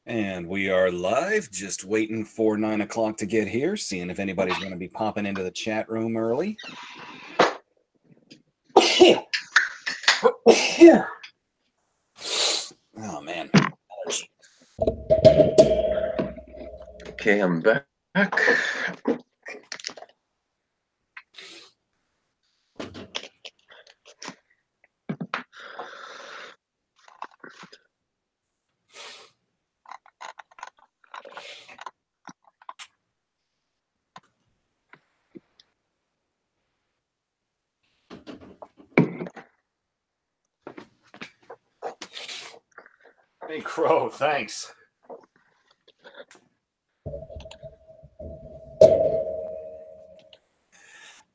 And we are live, just waiting for 9 o'clock to get here, seeing if anybody's going to be popping into the chat room early. Oh, man. Allergy. Okay, I'm back. Hey, Crow, thanks.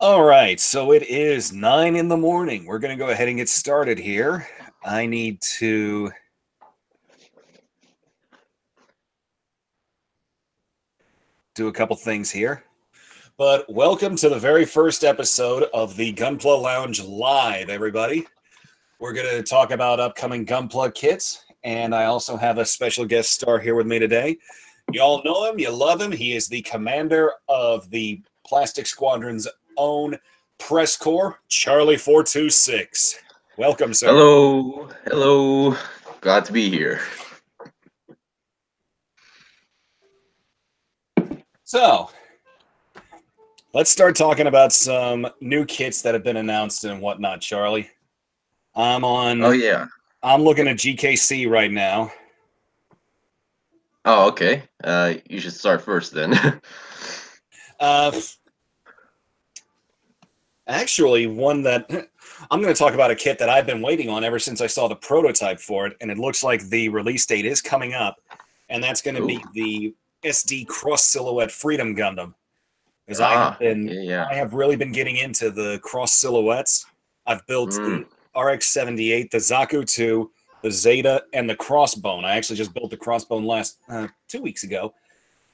All right, so it is 9 in the morning. We're going to go ahead and get started here. I need to do a couple things here. But welcome to the very first episode of the Gunpla Lounge Live, everybody. We're going to talk about upcoming Gunpla kits, and I also have a special guest star here with me today. You all know him, you love him. He is the commander of the Plastic Squadron's own press corps, Charlie426. Welcome, sir. Hello. Glad to be here. So, let's start talking about some new kits that have been announced and whatnot, Charlie. I'm on. Oh yeah. I'm looking at GKC right now. Oh okay. You should start first then. Actually, one that I'm going to talk about a kit that I've been waiting on ever since I saw the prototype for it, and it looks like the release date is coming up, and that's going to be the SD Cross Silhouette Freedom Gundam. Because I have really been getting into the cross silhouettes. I've built the RX-78, the Zaku 2, the Zeta, and the Crossbone. I actually just built the Crossbone last 2 weeks ago,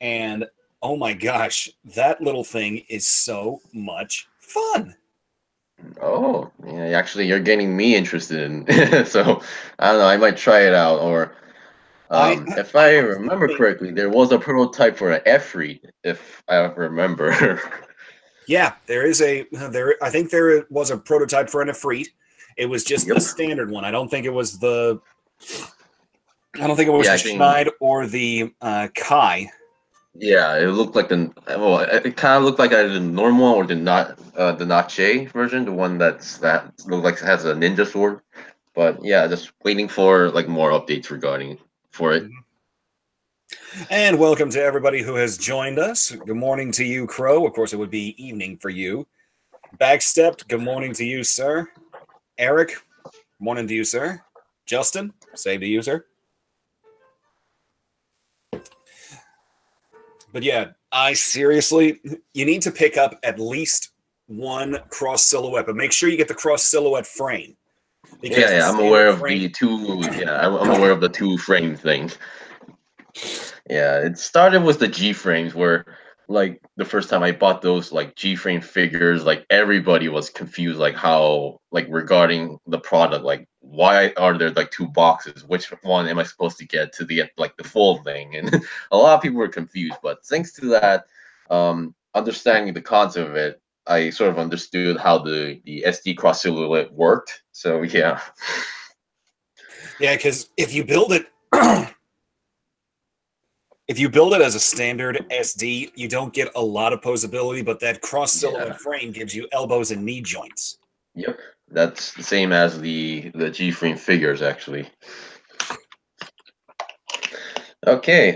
and oh my gosh, that little thing is so much fun. Oh, yeah, actually you're getting me interested in so I don't know, I might try it out. Or if I remember correctly, there was a prototype for an F-Read, if I remember. Yeah, I think there was a prototype for an Efreet. It was just the standard one. I don't think it was the Schneid or the Kai. Yeah, it looked like it kind of looked like either the normal or the Nache version, the one that looks like it has a ninja sword. But yeah, just waiting for like more updates regarding for it. And welcome to everybody who has joined us. Good morning to you, Crow. Of course, it would be evening for you. Backstepped, good morning to you, sir. Eric, morning to you, sir. Justin, same to you, sir. But yeah, you need to pick up at least one cross silhouette, but make sure you get the cross silhouette frame. Yeah, I'm aware of the two. Yeah, I'm aware of the two frame thing. Yeah, it started with the G frames, where like the first time I bought those like G frame figures, like everybody was confused, like how like regarding the product, like why are there like two boxes? Which one am I supposed to get to get like the full thing? And a lot of people were confused. But thanks to that, understanding the concept of it, I sort of understood how the SD cross silhouette worked. So yeah. Yeah, because if you build it if you build it as a standard SD, you don't get a lot of posability, but that cross silhouette frame gives you elbows and knee joints. Yep, that's the same as the G frame figures actually. Okay,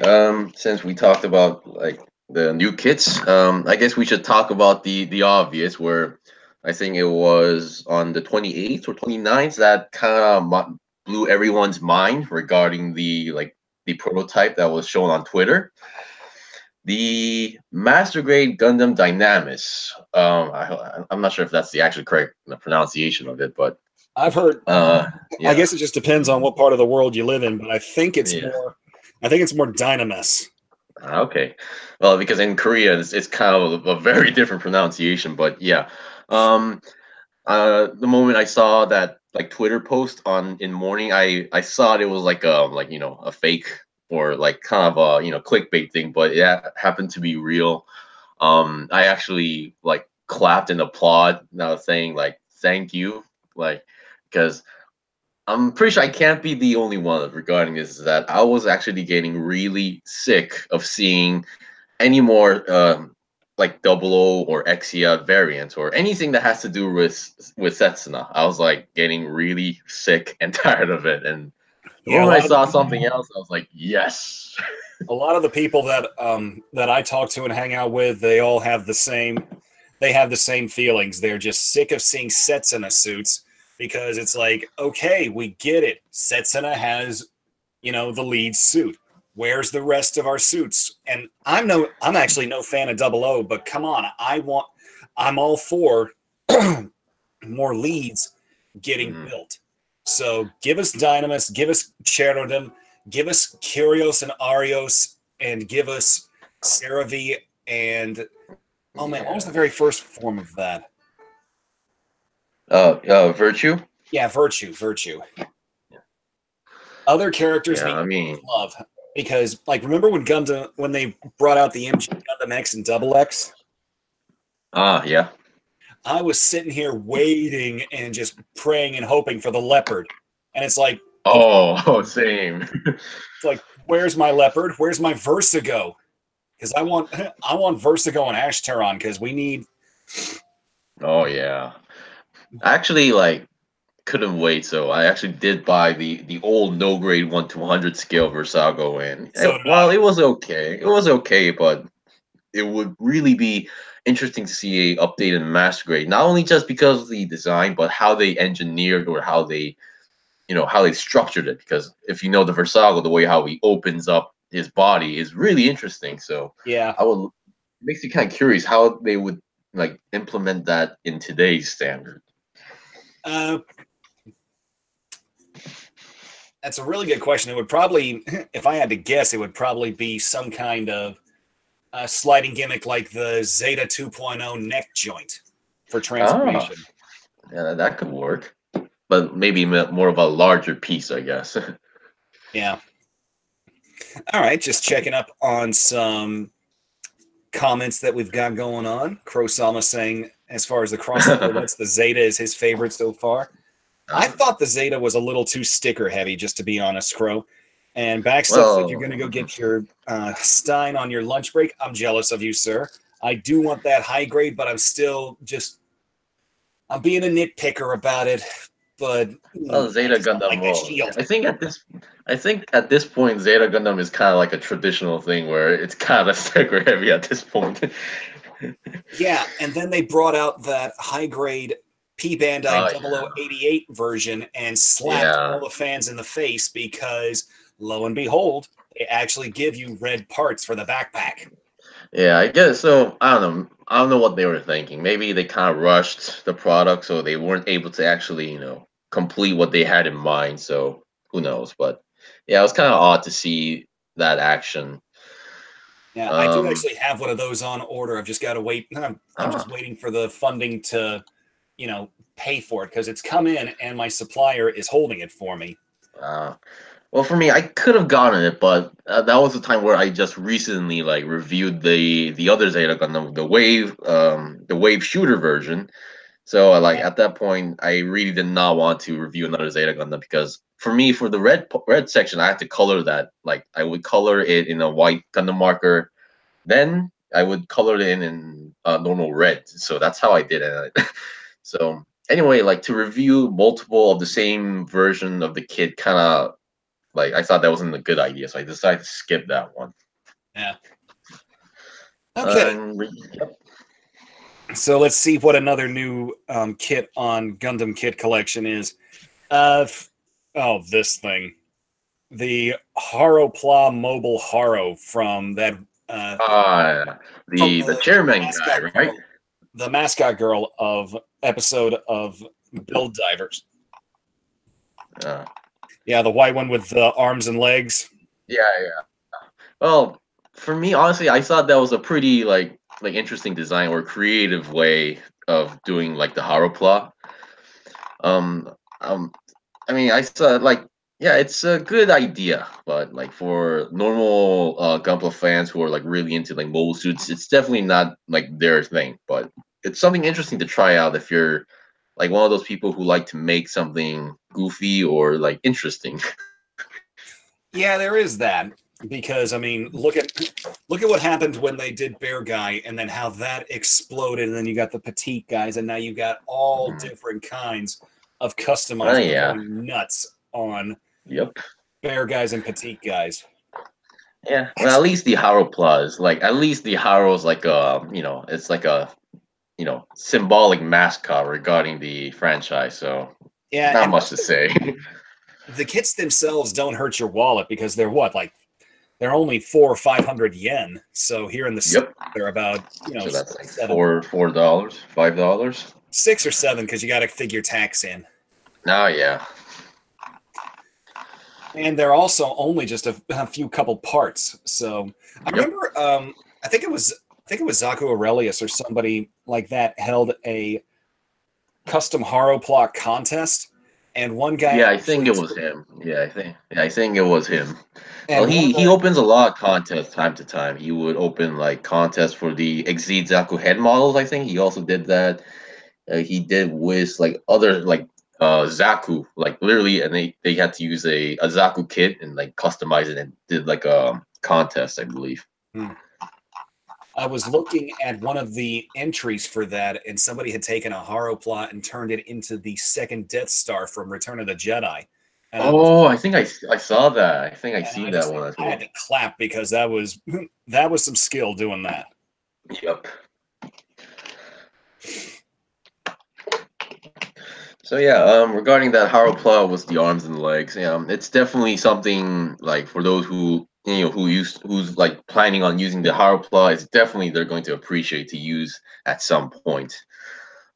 since we talked about like the new kits, I guess we should talk about the obvious, where I think it was on the 28th or 29th that kind of blew everyone's mind regarding the prototype that was shown on Twitter. The Master Grade Gundam Dynamis. I'm not sure if that's the actual correct pronunciation of it, but I've heard. Yeah. I guess it just depends on what part of the world you live in, but I think it's more. I think it's more Dynamis. Okay, well, because in Korea it's kind of a very different pronunciation, but yeah. The moment I saw that like Twitter post in morning, I saw it was like a fake or like kind of a clickbait thing, but it happened to be real. I actually like clapped and applaud now, saying like thank you, like because I'm pretty sure I can't be the only one regarding this. Is that I was actually getting really sick of seeing any more like Double O or Exia variants or anything that has to do with Setsuna. I was like getting really sick and tired of it. And the Yeah, moment I saw something else, I was like, yes. a lot of the people that I talk to and hang out with, they all have the same. They have the same feelings. They're just sick of seeing Setsuna suits because it's like, okay, we get it. Setsuna has, the lead suit. Where's the rest of our suits? And I'm actually no fan of Double O, but come on, I'm all for more leads getting built. So give us Dynamis, give us Cherodon, give us Kyrios and Arios, and give us Ceravi and oh man, what was the very first form of that? Virtue. Yeah, Virtue. Other characters Yeah, need love because, like, remember when they brought out the MG Gundam X and Double X? Yeah. I was sitting here waiting and just praying and hoping for the leopard, and it's like, oh, same. It's like, where's my leopard? Where's my Vertigo? Because I want Vertigo and Ashtaron because we need. Oh yeah. I actually like couldn't wait, so I actually did buy the old no grade 1/200 scale Versago, and it was okay. It was okay, but it would really be interesting to see a updated master grade, not only just because of the design, but how they engineered or how they how they structured it. Because if you know the Versago, the way how he opens up his body is really interesting. So Yeah, it makes you kind of curious how they would like implement that in today's standard. That's a really good question. It would probably, if I had to guess, it would probably be some kind of sliding gimmick like the Zeta 2.0 neck joint for transformation. Yeah, that could work, but maybe more of a larger piece, I guess. Yeah. All right, just checking up on some comments that we've got going on. Crosama saying, as far as the cross silhouettes, the Zeta is his favorite so far. I thought the Zeta was a little too sticker heavy, just to be honest, Crow. And Backstuff said you're going to go get your Stein on your lunch break. I'm jealous of you, sir. I do want that high grade, but I'm being a nitpicker about it. But Zeta Gundam. Like I think at this point, Zeta Gundam is kind of like a traditional thing where it's kind of sticker heavy at this point. Yeah, and then they brought out that high grade P Bandai 0088 version and slapped all the fans in the face because, lo and behold, they actually give you red parts for the backpack. Yeah, I guess so. I don't know. I don't know what they were thinking. Maybe they kind of rushed the product, so they weren't able to actually, complete what they had in mind. So who knows? But yeah, it was kind of odd to see that action. Yeah, I do actually have one of those on order. I've just got to wait. I'm just waiting for the funding to, pay for it because it's come in and my supplier is holding it for me. Well, for me, I could have gotten it, but that was the time where I just recently like reviewed the other Zeta Gundam, the Wave Shooter version. So at that point, I really did not want to review another Zeta Gundam because for me, for the red section, I had to color that. Like I would color it in a white Gundam marker, then I would color it in normal red. So that's how I did it. So anyway, like to review multiple of the same version of the kit, kind of like I thought that wasn't a good idea, so I decided to skip that one. Yeah. Okay. Yep. So let's see what another new kit on Gundam Kit Collection is. This thing. The Haropla Mobile Haro from that. The chairman guy, right? The mascot girl of episode of Build Divers. Yeah, the white one with the arms and legs. Yeah. Well, for me, honestly, I thought that was a pretty like interesting design or creative way of doing like the Haropla. I mean, I saw like Yeah, it's a good idea, but like for normal Gunpla fans who are like really into like mobile suits, it's definitely not like their thing. But it's something interesting to try out if you're like one of those people who like to make something goofy or like interesting. Yeah, there is that because I mean, look at what happened when they did Bear Guy, and then how that exploded, and then you got the petite guys, and now you got all Mhm. different kinds of Oh customizers yeah, going nuts on yep, Bear guys and petite guys. yeah. Well, at least the Haro Plus, like at least the Haro's like a it's like a symbolic mascot regarding the franchise. So Yeah, not and much most to of say. the kits themselves don't hurt your wallet because they're what, like they're only 400 or 500 yen. So here in the States, Yep. they're about So that's like seven, $4, $5. 6 or 7 because you got to figure tax in. Oh yeah. And they're also only just a few couple parts. So I Yep. remember, I think it was Zaku Aurelius or somebody like that held a custom Haro plot contest, and one guy Yeah, I think actually, it was him. Yeah, I think it was him. Well, and one he guy, opens a lot of contests time to time. He would open like contests for the Exceed Zaku head models. I think he also did that. He did with like other like Zaku, like literally, and they had to use a Zaku kit and like customize it and did like a contest, I believe. hmm, I was looking at one of the entries for that, and somebody had taken a Haro plot and turned it into the second Death Star from Return of the Jedi, and I was Oh, I think I saw that. I think I and seen that one as I had well. to clap because that was that was some skill doing that. Yep. So yeah, regarding that Haro plot with the arms and legs, yeah, it's definitely something like for those who who's like planning on using the Haro plot, it's definitely they're going to appreciate to use at some point.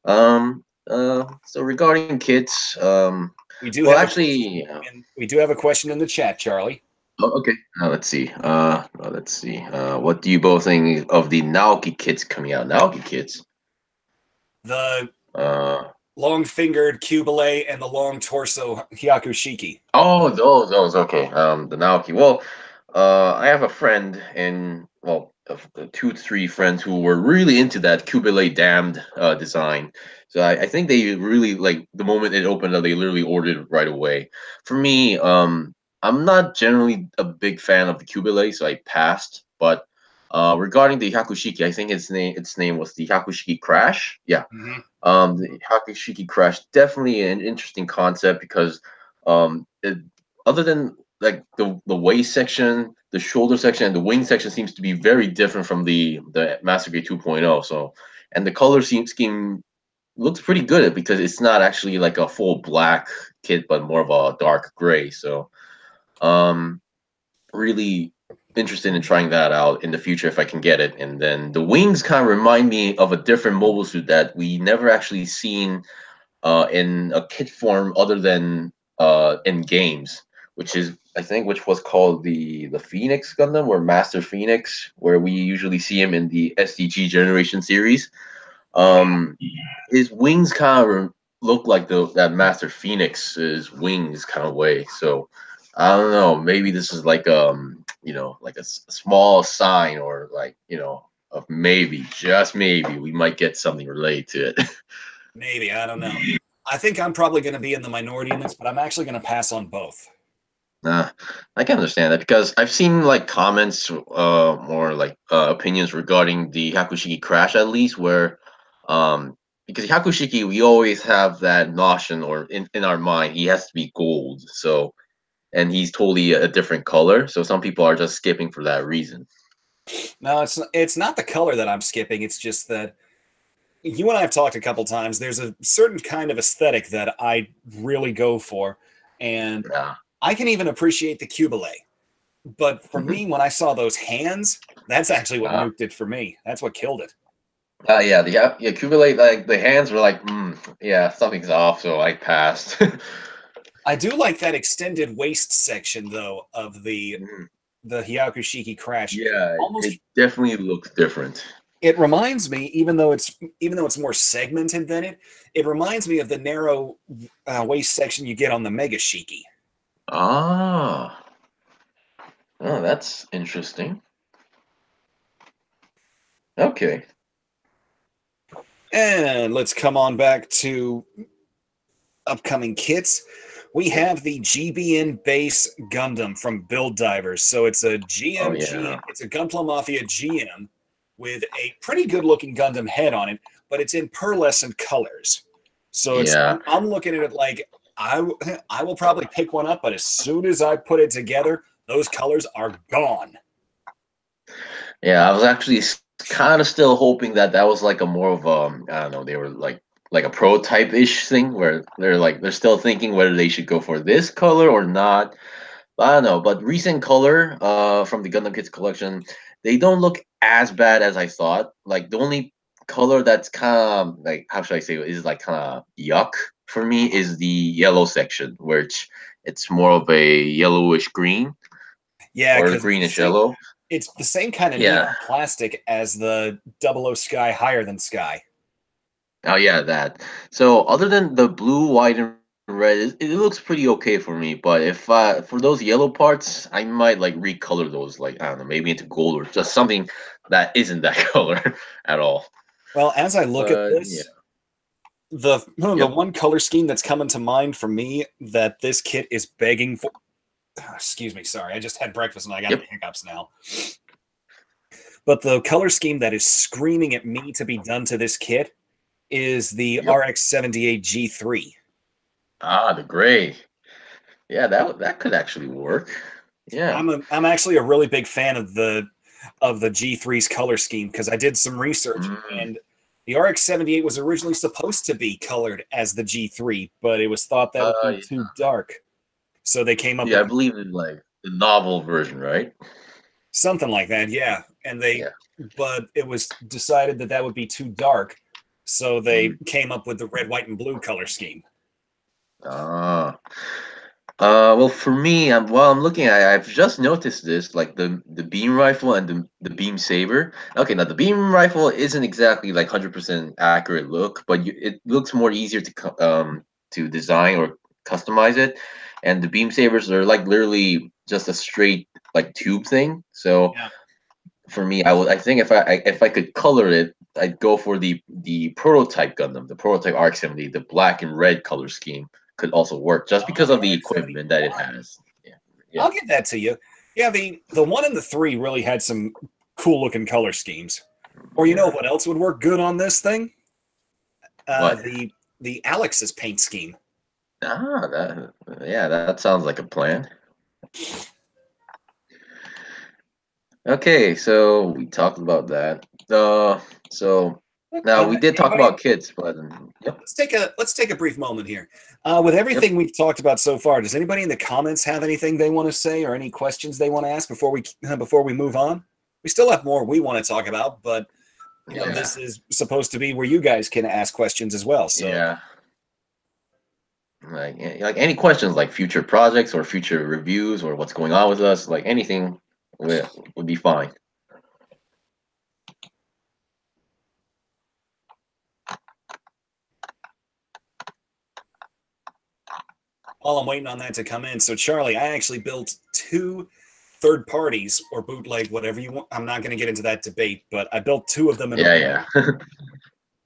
So regarding kits, We do well have a question, actually, and we do have a question in the chat, Charlie. oh, okay. Let's see. Let's see. What do you both think of the Naoki kits coming out? Naoki kits. The Uh, long-fingered Kubile and the long torso Hyakushiki. Oh, those. Okay. The Naoki. Well, I have a friend and two, three friends who were really into that Kubile damned design. So I think they really like the moment it opened up, they literally ordered it right away. For me, I'm not generally a big fan of the Kubile, so I passed. But regarding the Hakushiki, I think its name was the Hakushiki Crash. Yeah, Mm-hmm. the Hakushiki Crash, definitely an interesting concept because other than like the waist section, the shoulder section, and the wing section seems to be very different from the Master Grade 2.0. So, and the color scheme looks pretty good because it's not actually like a full black kit, but more of a dark gray. So, um, really interested in trying that out in the future if I can get it. And then the wings kind of remind me of a different mobile suit that we never actually seen in a kit form other than in games, which is I think which was called the Phoenix Gundam or Master Phoenix, where we usually see him in the SDG Generation series. Um, his wings kind of look like that Master Phoenix's wings kind of way. So I don't know. Maybe this is like like a small sign or like of maybe just maybe we might get something related to it. Maybe, I don't know. I think I'm probably going to be in the minority in this, but I'm actually going to pass on both. I can understand that because I've seen like comments or like opinions regarding the Hakushiki crash at least where because Hakushiki we always have that notion or in our mind he has to be gold so and he's totally a different color so some people are just skipping for that reason. No, it's not the color that I'm skipping. It's just that you and I have talked a couple times. There's a certain kind of aesthetic that I really go for, and Yeah. I can even appreciate the Cubile. But for Mhm. me, when I saw those hands, that's actually what Uh, nuked it for me. That's what killed it. yeah, Kubilate like the hands were like, yeah, something's off, so I passed. I do like that extended waist section though of Mhm. the Hyakushiki crash. Yeah, it Almost definitely looks different. it reminds me, even though it's more segmented than it reminds me of the narrow waist section you get on the Mega Shiki. Ah, oh, that's interesting. Okay. And let's come on back to upcoming kits. We have the GBN base Gundam from Build Divers. So it's a Oh GMG, yeah. it's a Gunpla Mafia GM with a pretty good looking Gundam head on it, but it's in pearlescent colors. So it's Yeah. I'm looking at it like I will probably pick one up, but as soon as I put it together, those colors are gone. Yeah, I was actually kind of still hoping that that was like a more of I don't know, they were like a prototype-ish thing where they're still thinking whether they should go for this color or not. But I don't know. But recent color from the Gundam Kids collection, they don't look as bad as I thought. Like the only color that's kind of like, how should I say it, is like kind of yuck for me is the yellow section, which it's more of a yellowish green Yeah, or because greenish yellow. it's the same kind of Yeah. neon plastic as the Double O Sky Higher Than Sky. Oh yeah, that. So other than the blue, white, and red, it looks pretty okay for me. But if for those yellow parts, I might like recolor those, like I don't know, maybe into gold or just something that isn't that color at all. Well, as I look at But yeah, this, the yep. one color scheme that's coming to mind for me that this kit is begging for. Excuse me, sorry, I just had breakfast and I got the Yep. hiccups now. But the color scheme that is screaming at me to be done to this kit is the Yep. RX-78 G3. Ah, the gray. Yeah, that could actually work. Yeah. I'm actually a really big fan of the G3's color scheme because I did some research Mm. and the RX-78 was originally supposed to be colored as the G3, but it was thought that would be Yeah. too dark. So they came up Yeah, I with believe in like the novel version, right? something like that, yeah. Yeah. But it was decided that that would be too dark. So they Mm. came up with the red, white, and blue color scheme. Ah. Well, for me, while I'm looking at it, I've just noticed this, like the beam rifle and the beam saber. Okay, now the beam rifle isn't exactly like 100% accurate look, but it looks more easier to design or customize it. And the beam sabers are like literally just a straight like tube thing. So Yeah. for me, I think if I could color it, I'd go for the prototype Gundam, the prototype RX-70, the black and red color scheme could also work just Oh, because the of the RX equipment that it 71. has. Yeah, yeah, I'll give that to you. Yeah, the one and the three really had some cool looking color schemes. Or you know yeah. what else would work good on this thing? Uh, What? the the Alex's paint scheme. Ah, that sounds like a plan. Okay, so we talked about that. So now we did talk Anybody? about kids, but yep, Let's take a brief moment here. With yep, everything we've talked about so far, does anybody in the comments have anything they want to say or any questions they want to ask before we move on? We still have more we want to talk about, but yeah, this is supposed to be where you guys can ask questions as well. So yeah. Like any questions, like future projects or future reviews or what's going on with us, like anything would be fine. while I'm waiting on that to come in, so Charlie, I actually built two third parties or bootleg, whatever you want. I'm not going to get into that debate, but I built two of them in a Yeah, row. yeah.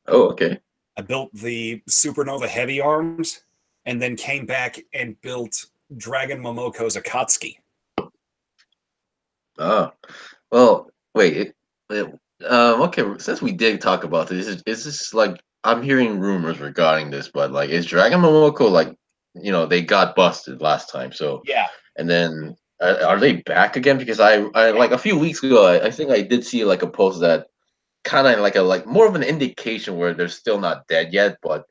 Oh, okay. I built the Supernova Heavy Arms and then came back and built Dragon Momoko's Akatsuki. Oh, well, wait. Okay, since we did talk about this, is this like I'm hearing rumors regarding this, but like, is Dragon Momoko like, they got busted last time, so Yeah. and then are they back again? Because I like a few weeks ago, I think I did see like a post that kind of like more of an indication where they're still not dead yet, but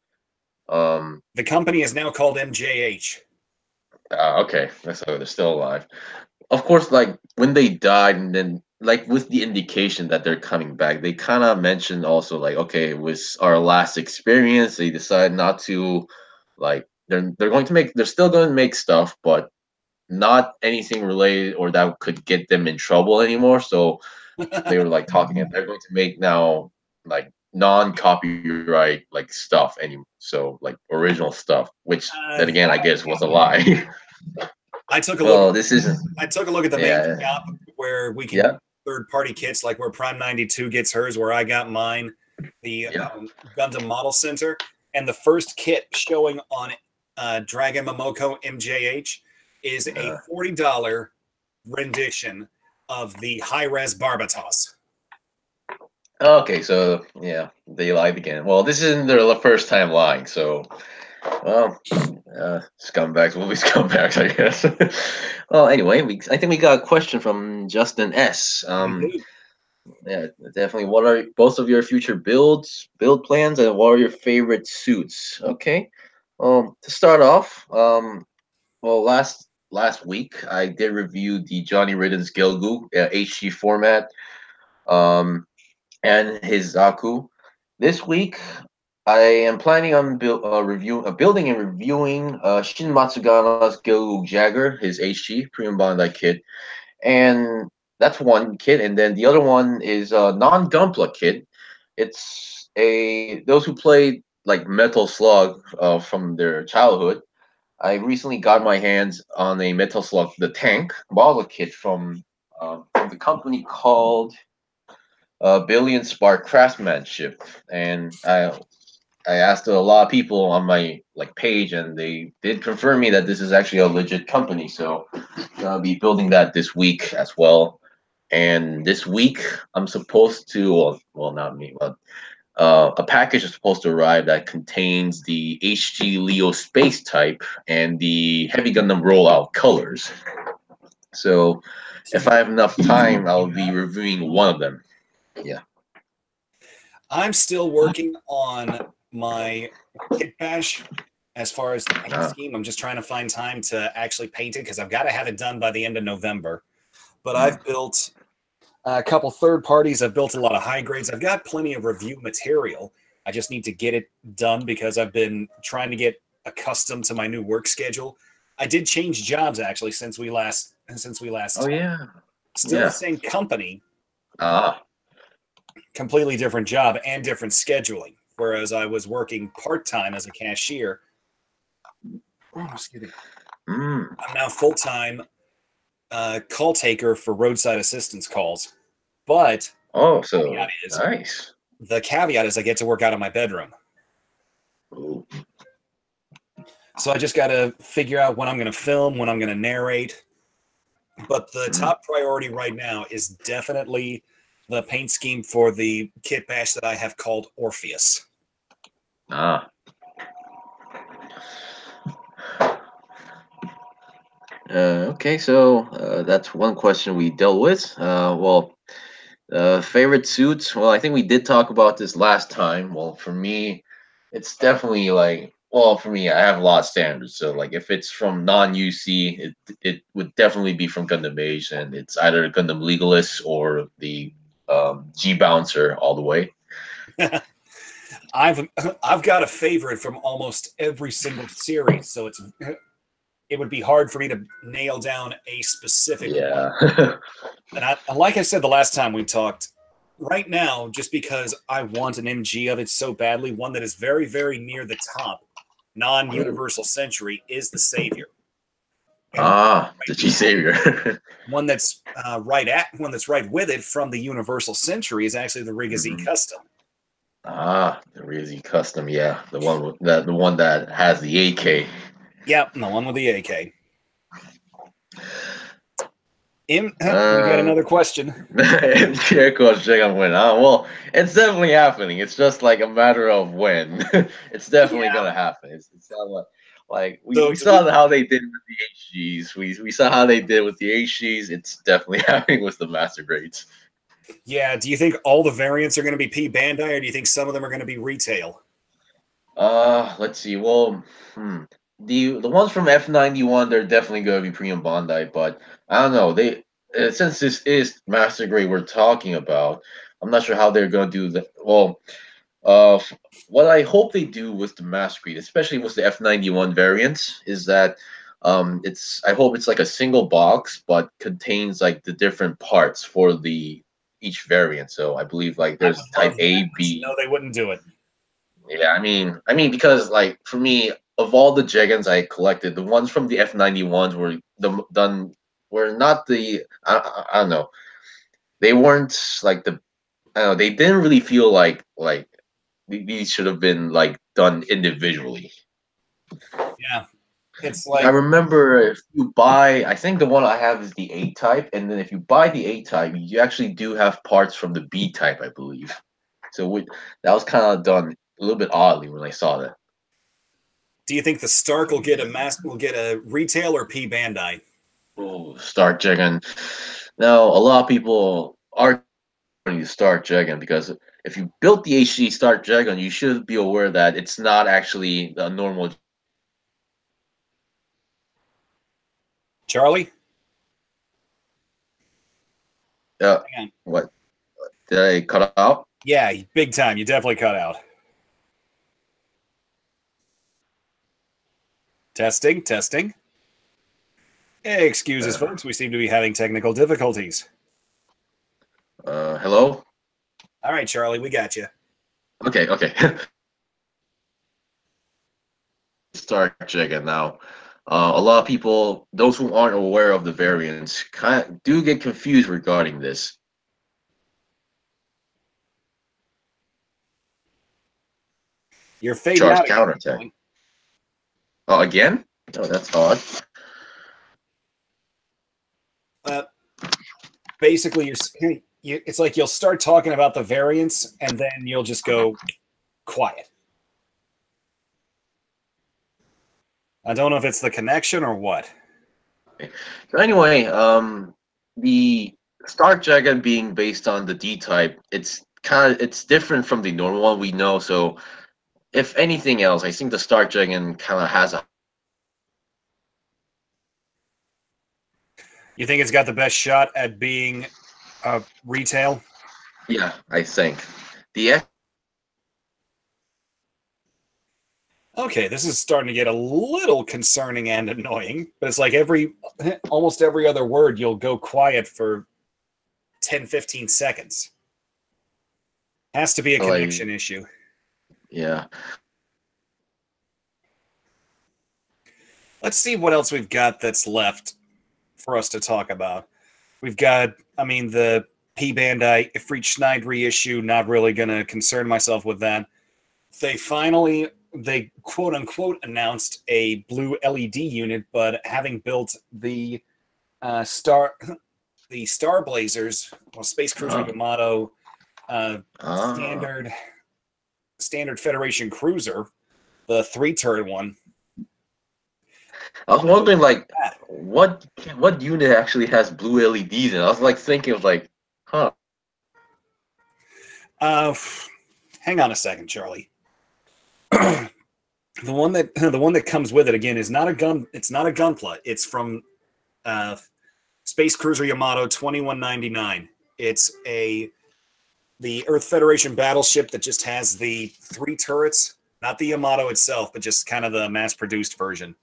um, The company is now called MJH. okay, so they're still alive. Of course, like when they died, and then like with the indication that they're coming back, they kind of mentioned also like, okay, it was our last experience. They decided not to, like, they're still going to make stuff, but not anything related or that could get them in trouble anymore. So they were like talking, and they're going to make now like non-copyright like stuff, so like original stuff, which then again I guess was a lie. I took a look. Well, this isn't. I took a look at the main Yeah. shop where we can Yeah. get third-party kits, like where Prime 92 gets hers, where I got mine, the Yeah. Gundam Model Center, and the first kit showing on Dragon Momoko MJH is a $40 rendition of the high-res Barbatos. Okay, so yeah, they lied again. Well, this isn't their first time lying, so well, scumbags will be scumbags, I guess. Well, anyway, I think we got a question from Justin S. Yeah, definitely. What are both of your future build plans, and what are your favorite suits? Okay, to start off, well, last week I did review the Johnny Ridden's Gelgu HG format, and his Zaku. This week, I am planning on building and reviewing Shin Matsugana's Gelgu Jagger, his HG Premium Bandai kit, and that's one kit. And then the other one is a non-Gunpla kit. It's a those who played like Metal Slug from their childhood. I recently got my hands on a Metal Slug the Tank model kit from the company called Billion Spark Craftsmanship, and I asked a lot of people on my like page, and they did confirm me that this is actually a legit company. So I'll be building that this week as well. And this week I'm supposed to, well not me, but a package is supposed to arrive that contains the HG Leo space type and the Heavy Gundam rollout colors. So if I have enough time, I'll be reviewing one of them. Yeah. I'm still working on my kit bash as far as the paint scheme. I'm just trying to find time to actually paint it because I've got to have it done by the end of November. But I've built a couple third parties. I've built a lot of high grades. I've got plenty of review material. I just need to get it done because I've been trying to get accustomed to my new work schedule. I did change jobs actually since we last. Oh yeah. Still the same company. Completely different job and different scheduling. Whereas I was working part-time as a cashier. Oh, excuse me. I'm now full-time call taker for roadside assistance calls. But so nice. The caveat is I get to work out of my bedroom. Ooh. So I just got to figure out when I'm going to film, when I'm going to narrate. But the top priority right now is definitely the paint scheme for the kit bash that I have called Orpheus. Okay, so that's one question we dealt with. Favorite suits. Well, I think we did talk about this last time. Well, for me, it's definitely like, well, for me, I have a lot of standards. So, like, if it's from non-UC, it would definitely be from Gundam Age, and it's either Gundam Legalist or the G Bouncer all the way. I've got a favorite from almost every single series, so it would be hard for me to nail down a specific one. And like I said the last time we talked, right now, just because I want an MG of it so badly, one that is very, very near the top, non-Universal Century, is the Savior. The G Savior. one that's right with it from the Universal Century is actually the Riga Z Custom. The Riga Z Custom, yeah, the one that has the AK. Yep, the one with the AK. We got another question. Well, it's definitely happening. It's just like a matter of when. It's definitely gonna happen. It's not like we saw how they did with the HGs. We saw how they did with the HGs. It's definitely happening with the master grades. Yeah. Do you think all the variants are going to be P Bandai, or do you think some of them are going to be retail? Let's see. Well, the ones from F91, they're definitely going to be Premium Bandai, but I don't know. Since this is master grade we're talking about, I'm not sure how they're going to do that. Well, what I hope they do with the master grade, especially with the F91 variants, is that I hope it's like a single box but contains like the different parts for each variant. So I believe like there's type A, B. No, they wouldn't do it. Yeah, I mean, because like for me, of all the Jegans I collected, the ones from the F91s were not the I don't know. They weren't like the I don't know, they didn't really feel like these should have been like done individually. Yeah, it's I like remember if you buy, I think the one I have is the A type, and then if you buy the A type, you actually do have parts from the B type, I believe. So that was kind of done a little bit oddly when I saw that. do you think the Stark will get a retail or P Bandai? Oh, start jigging. Now, a lot of people are going to start jigging because if you built the HD start jigging, you should be aware that it's not actually a normal. Charlie? What? Did I cut out? Yeah, big time. You definitely cut out. Testing, testing. Hey, excuses, folks. We seem to be having technical difficulties. Hello? All right, Charlie, we got you. Okay. Start checking now. A lot of people, those who aren't aware of the variants, kind of do get confused regarding this. You're fading Charge out counterattack. Oh, again? Oh, that's odd. Basically, it's like you'll start talking about the variants, and then you'll just go quiet. I don't know if it's the connection or what. So anyway, the Star Dragon being based on the D type, it's different from the normal one we know. So if anything else, I think the Star Dragon kind of has a. You think it's got the best shot at being retail? Yeah, I think the. Okay, this is starting to get a little concerning and annoying, but it's like almost every other word you'll go quiet for 10, 15 seconds. Has to be a connection issue. Yeah. Let's see what else we've got that's left for us to talk about. We've got, the P Bandai Ifrit Schneid reissue, not really going to concern myself with that. They quote unquote announced a blue LED unit, but having built the Star Blazers, Space Cruiser Yamato standard Federation cruiser, the 3-turret one. I was wondering, like, what unit actually has blue LEDs, and I was like thinking of like, huh. Hang on a second, Charlie. The one that comes with it again is not a gun. It's not a Gunpla. It's from Space Cruiser Yamato 2199. It's the Earth Federation battleship that just has the 3 turrets, not the Yamato itself, but just kind of the mass-produced version.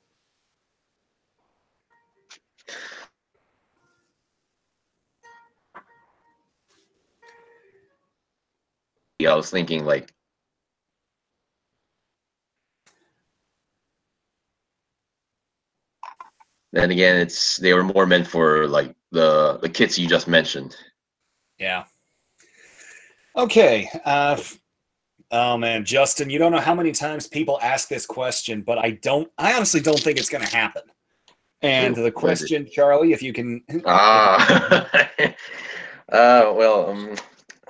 Yeah, I was thinking like. Then again, they were more meant for like the kits you just mentioned. Yeah. Okay. Oh man, Justin, you don't know how many times people ask this question, but I honestly don't think it's going to happen. And the question, Charlie, if you can.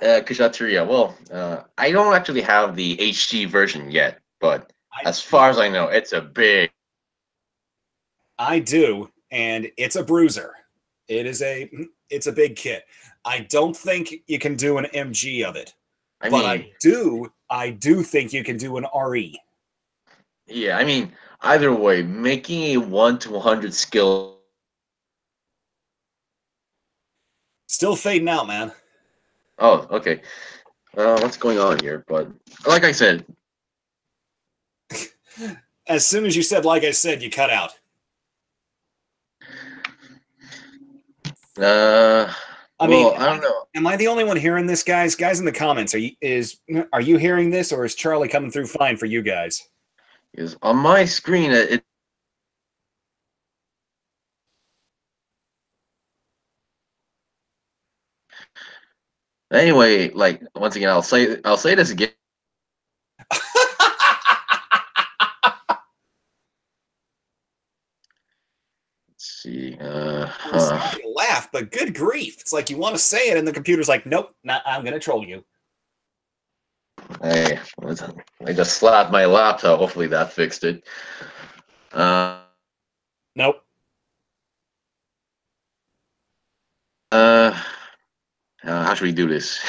Kushatria. Well, I don't actually have the HD version yet, but as far as I know, it's a big. I do, and it's a bruiser. It's a big kit. I don't think you can do an MG of it, I do think you can do an RE. Yeah, I mean, either way, making a 1 to 100 skill. Still fading out, man. Oh, okay. What's going on here? But like I said, as soon as you said "like I said," you cut out. I don't know. Am I the only one hearing this, guys? Guys in the comments, are you hearing this, or is Charlie coming through fine for you guys? Because on my screen, anyway, like once again, I'll say this again. Let's see. You can laugh, but good grief. It's like you want to say it, and the computer's like, nope, I'm going to troll you. I just slapped my laptop. Hopefully that fixed it. Nope. How should we do this?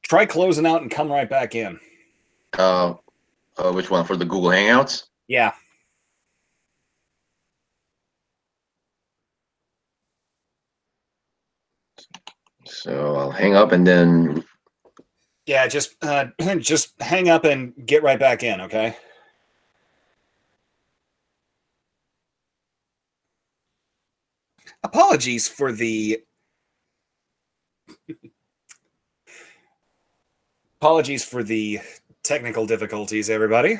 Try closing out and come right back in. Which one, for the Google Hangouts? Yeah. So I'll hang up and then. Yeah, just hang up and get right back in, okay? Apologies for the technical difficulties, everybody.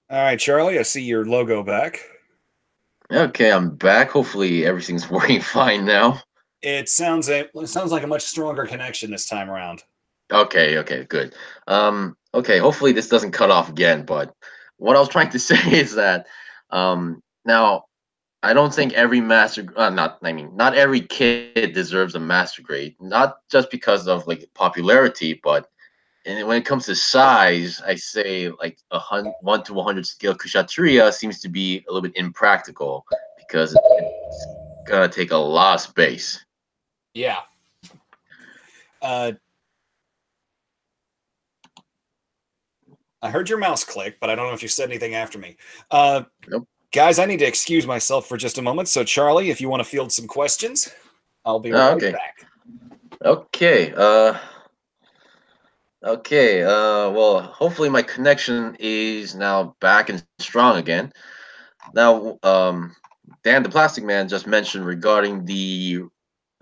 All right, Charlie, I see your logo back. Okay, I'm back. Hopefully everything's working fine now. It sounds like a much stronger connection this time around. Okay, good. Okay, hopefully this doesn't cut off again, but what I was trying to say is that now I don't think every not every kid deserves a master grade, not just because of like popularity, but when it comes to size, I say like 1 to 100 scale kshatriya seems to be a little bit impractical because it's gonna take a lot of space. Yeah. I heard your mouse click, but I don't know if you said anything after me. Nope. Guys, I need to excuse myself for just a moment. So, Charlie, if you want to field some questions, I'll be right back. Okay. Okay. Well, hopefully my connection is now back and strong again. Now, Dan the Plastic Man just mentioned regarding the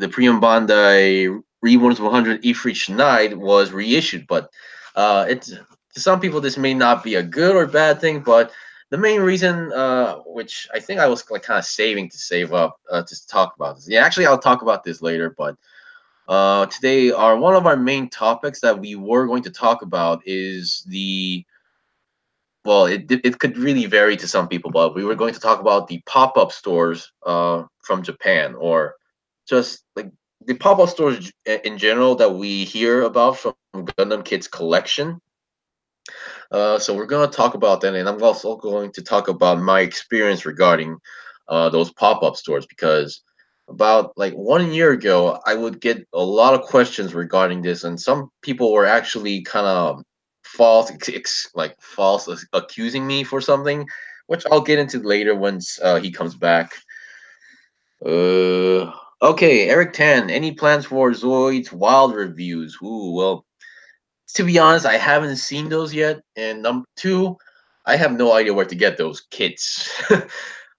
Priyam Bandai Reborn 100 Ifrit Night was reissued, but it's to some people this may not be a good or bad thing, but the main reason, which I think I was like kind of saving to save up to talk about this. Yeah, actually, I'll talk about this later, but today one of our main topics that we were going to talk about is it could really vary to some people, but we were going to talk about the pop-up stores from Japan, or just like the pop-up stores in general that we hear about from Gundam Kid's collection. So we're going to talk about that, and I'm also going to talk about my experience regarding those pop-up stores, because about like 1 year ago, I would get a lot of questions regarding this, and some people were actually kind of false accusing me for something, which I'll get into later once he comes back. Okay, Eric Tan, any plans for Zoid's Wild reviews? Ooh, well, to be honest, I haven't seen those yet. And number two, I have no idea where to get those kits.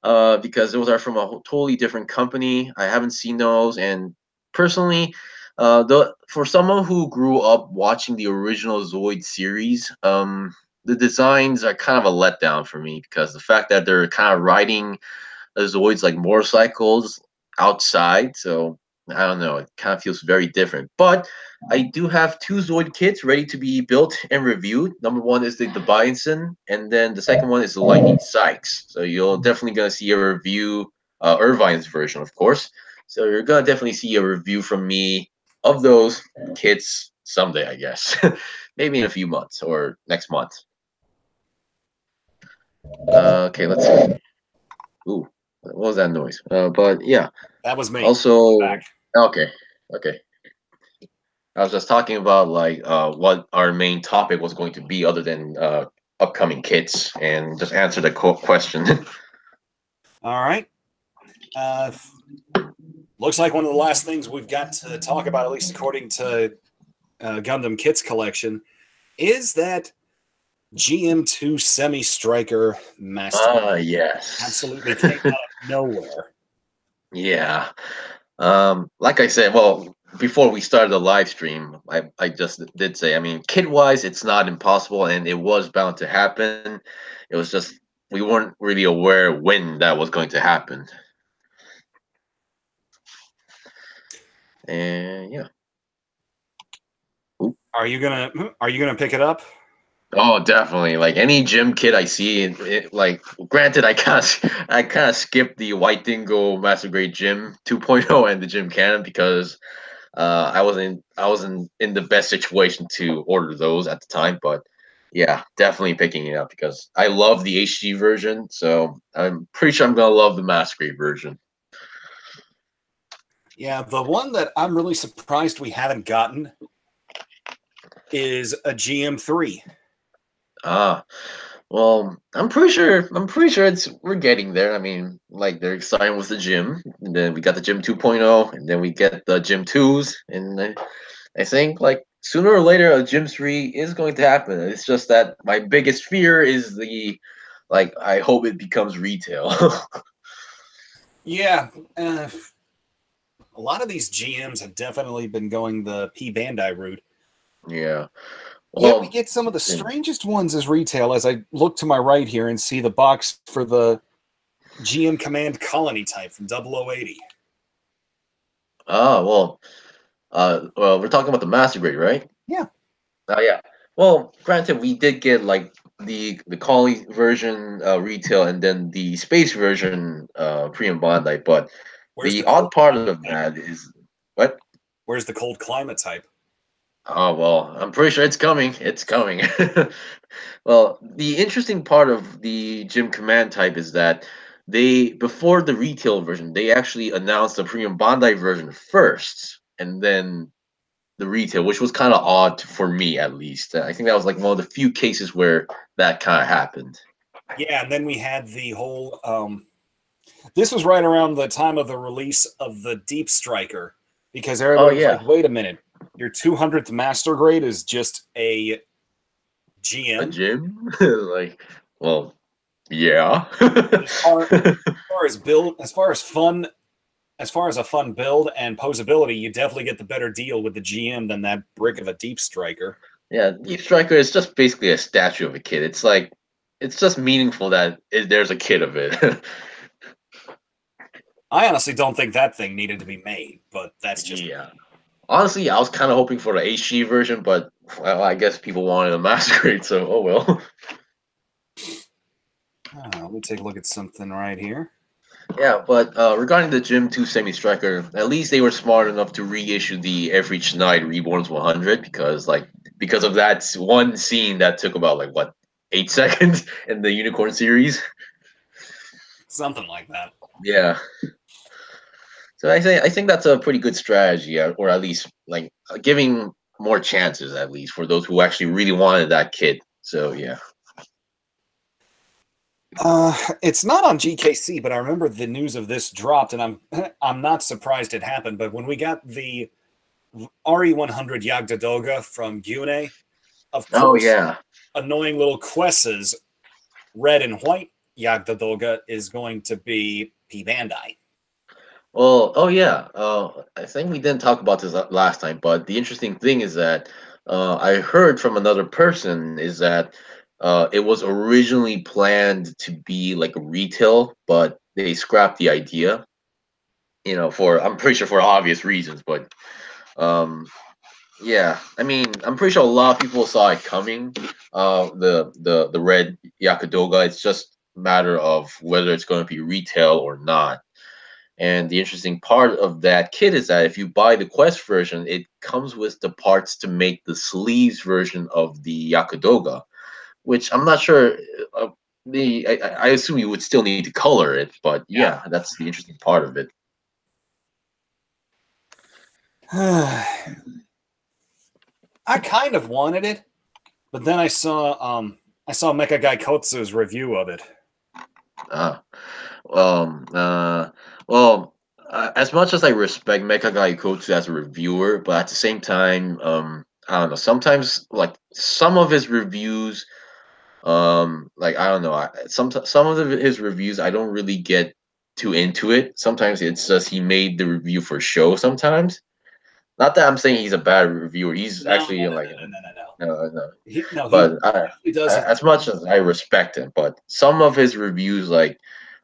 Because those are from a totally different company. I haven't seen those. And personally, for someone who grew up watching the original Zoid series, the designs are kind of a letdown for me, because the fact that they're kind of riding the Zoids like motorcycles outside. So I don't know. It kind of feels very different. But I do have two Zoid kits ready to be built and reviewed. Number one is the Bison, and then the second one is the Lightning Sykes. So you're definitely going to see a review, Irvine's version, of course. So you're going to definitely see a review from me of those kits someday, I guess. Maybe in a few months or next month. Okay, let's see. Ooh, what was that noise? But yeah. That was me. Also, okay. I was just talking about like what our main topic was going to be, other than upcoming kits, and just answer the question. All right. Looks like one of the last things we've got to talk about, at least according to Gundam Kits collection, is that GM2 Semi-Striker Master. Yes. Absolutely came out of nowhere. Yeah. Like I said, well, before we started the live stream, I just did say, I mean, kid-wise, it's not impossible, and it was bound to happen. It was just we weren't really aware when that was going to happen. And yeah. Are you gonna pick it up? Oh, definitely. Like any gym kit I see, like granted, I kind of skipped the White Dingo Master Grade Gym 2.0 and the Gym Cannon because I wasn't in the best situation to order those at the time. But yeah, definitely picking it up because I love the HD version. So I'm pretty sure I'm gonna love the Master Grade version. Yeah, the one that I'm really surprised we haven't gotten is a GM3. Ah, well, I'm pretty sure we're getting there. I mean, like they're starting with the gym, and then we got the gym 2.0, and then we get the gym 2s, and I think like sooner or later a gym 3 is going to happen. It's just that my biggest fear is the like I hope it becomes retail. Yeah, a lot of these GMs have definitely been going the P Bandai route. Yeah. Yet we Well, get some of the strangest ones as retail as I look to my right here and see the box for the GM Command Colony type from 0080. well, well, we're talking about the master grade, right? Yeah. Oh yeah. Well, granted, we did get like the Collie version retail and then the space version pre and Bandai, but Where's the the cold odd part climate of type? that is what? Where's the cold climate type? Oh well, I'm pretty sure it's coming. It's coming. Well, the interesting part of the Gym Command type is that they before the retail version, they actually announced the premium Bandai version first, and then the retail, which was kind of odd for me at least. I think that was like one of the few cases where that kind of happened. Yeah, and then we had the whole. This was right around the time of the release of the Deep Striker, because Oh everybody was yeah, like, "Wait a minute, your 200th Master Grade is just a a GM." gym? Like, well, yeah. And as far as build, as far as a fun build and posability, you definitely get the better deal with the GM than that brick of a Deep Striker. Yeah, Deep Striker is just basically a statue of a kid. It's like it's just meaningful that there's a kid of it. I honestly don't think that thing needed to be made, but that's just Yeah. Honestly, I was kind of hoping for the HG version, but well, I guess people wanted a masquerade, so oh well. let me take a look at something right here. Yeah, but regarding the Gym 2 Semi Striker, at least they were smart enough to reissue the Every Night Reborns 100 because of that one scene that took about like what 8 seconds in the Unicorn series. Something like that. Yeah, so I think that's a pretty good strategy, or at least like giving more chances at least for those who actually really wanted that kid. So yeah. It's not on GKC, but I remember the news of this dropped, and I'm not surprised it happened. But when we got the RE100 Yagdadoga from Gune, of Oh course, yeah. annoying little Ques's red and white Yagdadoga is going to be P Bandai. Well, oh yeah. I think we didn't talk about this last time, but the interesting thing is that I heard from another person is that it was originally planned to be like a retail, but they scrapped the idea. For I'm pretty sure for obvious reasons, but um, yeah. I mean, I'm pretty sure a lot of people saw it coming. The red Yakadoga. It's just a matter of whether it's going to be retail or not. And the interesting part of that kit is that if you buy the Quest version, it comes with the parts to make the sleeves version of the Yakadoga, which I'm not sure. I assume you would still need to color it, but Yeah. yeah, that's the interesting part of it. I kind of wanted it, but then I saw Mecha Guy Kotsu's review of it. Uh, um, uh, well, as much as I respect Mecha Guy Kotsu as a reviewer, but at the same time, I don't know. Sometimes, like some of his reviews Like I don't know, some of his reviews I don't really get too into it. Sometimes it's just he made the review for show. Sometimes, not that I'm saying he's a bad reviewer. He's No, no, actually no, like no, no, no, no, no. no. No, he But actually does his. as much as I respect him, but some of his reviews like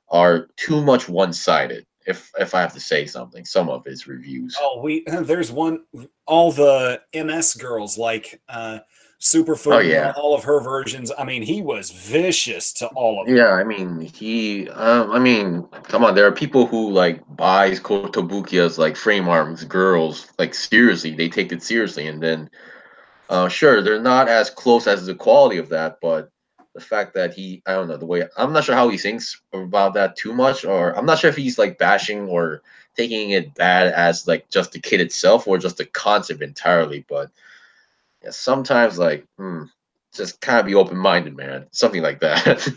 are too much one sided. If I have to say something, some of his reviews. Oh, there's one. All the MS girls like Oh Superfood, yeah. all of her versions. I mean, he was vicious to all of them. Yeah, I mean, I mean, come on. There are people who like buys Kotobukiya's like frame arms girls like seriously. They take it seriously, and then sure, they're not as close as the quality of that, but the fact that I don't know the way. I'm not sure how he thinks about that too much, or I'm not sure if he's like bashing or taking it bad as like just the kid itself or just the concept entirely. But yeah, sometimes like, just kind of be open minded, man. Something like that.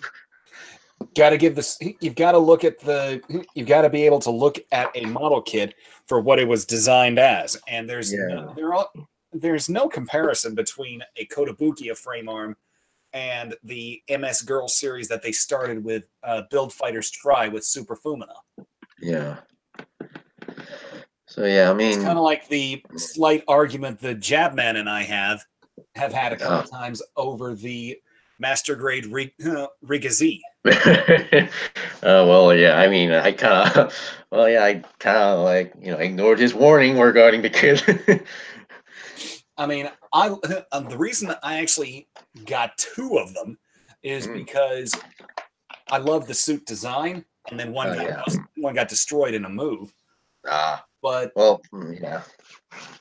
Got to give this. You've got to look at the. You've got to be able to look at a model kit for what it was designed as, and Yeah. there's no comparison between a Kotobukiya frame arm and the MS Girl series that they started with Build Fighters Try with Super Fumina. Yeah. So yeah, I It's kind mean, of like the slight argument that Jabman and I have had a couple uh, times over the Master Grade Rigazi. well, yeah. I mean, I kind of, well, yeah, I kind of like ignored his warning regarding the kid. I mean, I the reason that I actually got two of them is Mm. because I love the suit design, and then Oh yeah. one got destroyed in a move. Ah. But Well, yeah.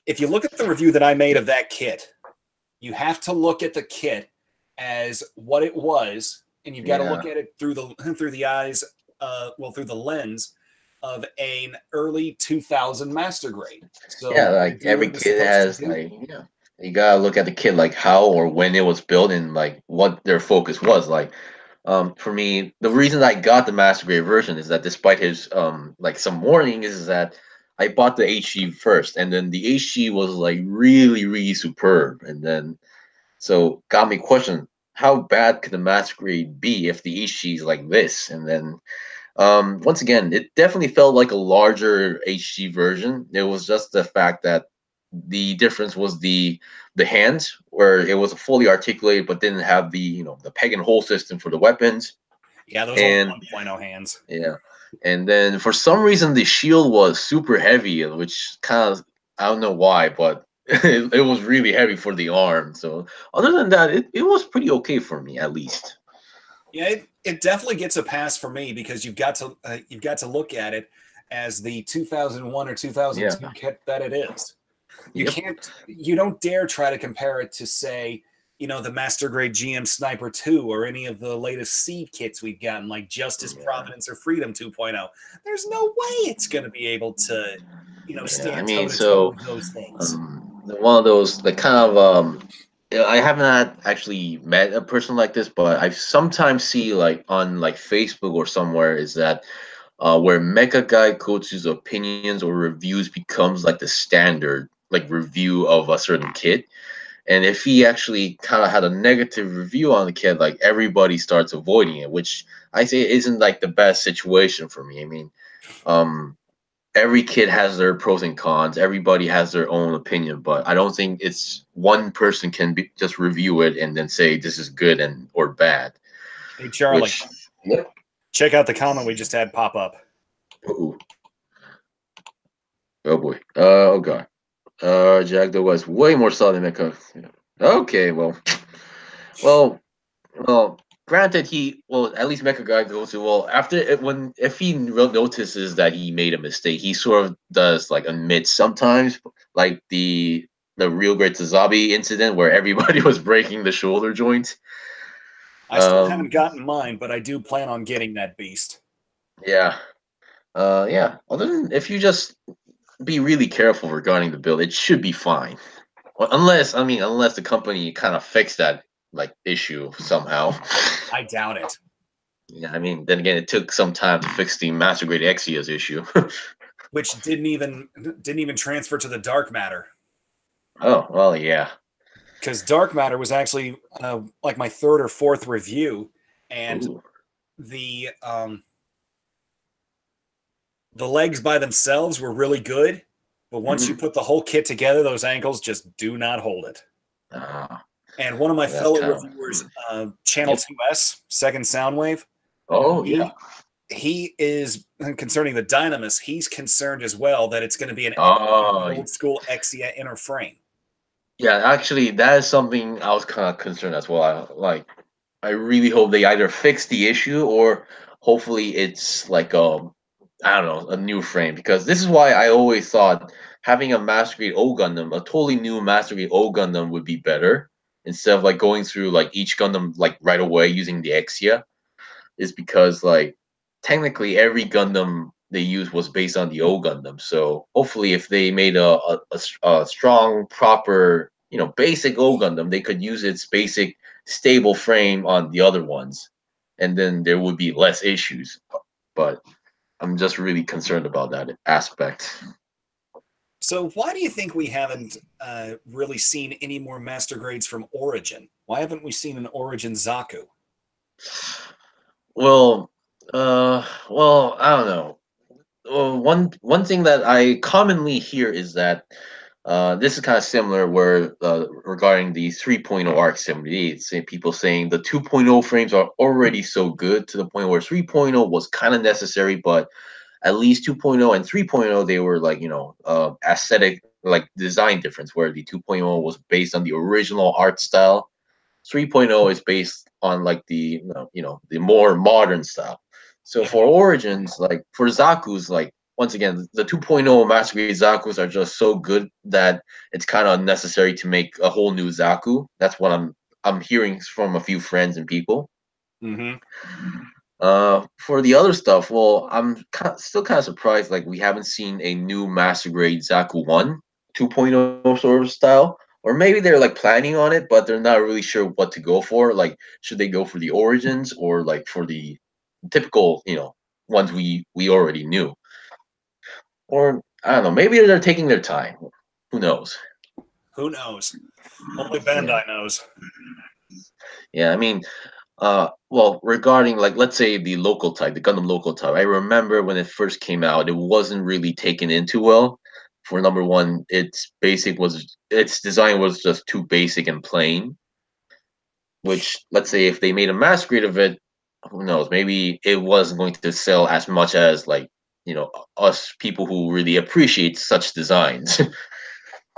if you look at the review that I made of that kit, you have to look at the kit as what it was, and you've got to look Yeah. at it through the eyes, through the lens of an early 2000 master grade. So Yeah. what the Like dealer every was kid supposed to has do. like, you gotta look at the kid like how or when it was built and like what their focus was like. For me, the reason I got the master grade version is that despite his like some warning is that I bought the HG first, and then the HG was like really really superb, and then so got me questioning how bad could the master grade be if the HG is like this, and then once again, it definitely felt like a larger HG version. It was just the fact that the difference was the hands, where it was fully articulated but didn't have the the peg and hole system for the weapons. Yeah, those old And 1.0 hands. yeah, and then for some reason the shield was super heavy, which kind of I don't know why, but it was really heavy for the arm. So other than that, it was pretty okay for me at least. Yeah, it definitely gets a pass for me because you've got to look at it as the 2001 or Yeah. 2002 kit that it is. Yep. You don't dare try to compare it to say, the Master Grade GM Sniper 2 or any of the latest seed kits we've gotten like Justice, Yeah. Providence, or Freedom 2.0. There's no way it's going to be able to, Yeah, I stand toe mean, to toe so with those things. one of those like kind of I have not actually met a person like this, but I sometimes see like on like Facebook or somewhere is that where Mecha Guy Coach's opinions or reviews becomes like the standard like review of a certain kid. And if he actually kind of had a negative review on the kid, like everybody starts avoiding it, which I say isn't like the best situation for me. I mean, um, every kid has their pros and cons. Everybody has their own opinion, but I don't think it's one person can just review it and then say this is good and or bad. Hey, Charlie, Which, yep. check out the comment we just had pop up. Ooh, oh boy. Oh god. Jack the was way more solid than that. Okay, well, well. Granted, at least Mecha Guy goes to after it, when if he notices that he made a mistake, he sort of does like admit sometimes, like the real great Tazabi incident where everybody was breaking the shoulder joint. I still haven't gotten mine, but I do plan on getting that beast. Yeah, yeah. Other than if you just be really careful regarding the build, it should be fine. Well, unless the company kind of fixed that like issue somehow. I doubt it. Yeah, I mean, then again, it took some time to fix the Master Grade Exia's issue. Which didn't even transfer to the dark matter. Oh well, yeah. because Dark Matter was actually like my third or fourth review, and Ooh. the legs by themselves were really good, but once you put the whole kit together, those ankles just do not hold it. Ah, And one of my that's fellow kind of. reviewers, Channel 2S, Second Soundwave, Oh yeah. he is concerning the Dynamis. He's concerned as well that it's going to be an Oh old school Exia inner frame. yeah. Actually, that is something I was kind of concerned as well. I really hope they either fix the issue or hopefully it's like I don't know, a new frame, because this is why I always thought having a Master Grade O Gundam, a totally new Master Grade O Gundam would be better instead of like going through like each Gundam like right away using the Exia, is because like technically every Gundam they used was based on the O Gundam. So hopefully if they made a strong, proper, basic O Gundam, they could use its basic stable frame on the other ones, and then there would be less issues. But I'm just really concerned about that aspect. So why do you think we haven't really seen any more master grades from Origin? Why haven't we seen an Origin Zaku? Well, I don't know. One thing that I commonly hear is that this is kind of similar where regarding the 3.0 Arc 78, people saying the 2.0 frames are already so good to the point where 3.0 was kind of necessary, but at least 2.0 and 3.0 they were like aesthetic like design difference, where the 2.0 was based on the original art style. 3.0 is based on like the the more modern style. So for Origins, like for Zaku's, like once again, the 2.0 Master Grade Zaku's are just so good that it's kind of unnecessary to make a whole new Zaku. That's what I'm hearing from a few friends and people. Mm-hmm. For the other stuff, well, I'm still kind of surprised. Like we haven't seen a new Master Grade Zaku 1 2.0 sort of style, or maybe they're like planning on it, but they're not really sure what to go for. Like, should they go for the Origins or like for the typical, ones we already knew, or I don't know. Maybe they're taking their time. Who knows? Who knows? Only Yeah, Bandai knows. yeah. I mean, well, regarding like let's say the local type, the Gundam local type, I remember when it first came out, it wasn't really taken into well. For number one, its design was just too basic and plain. Which let's say if they made a mass grade of it, who knows? Maybe it wasn't going to sell as much as like us people who really appreciate such designs.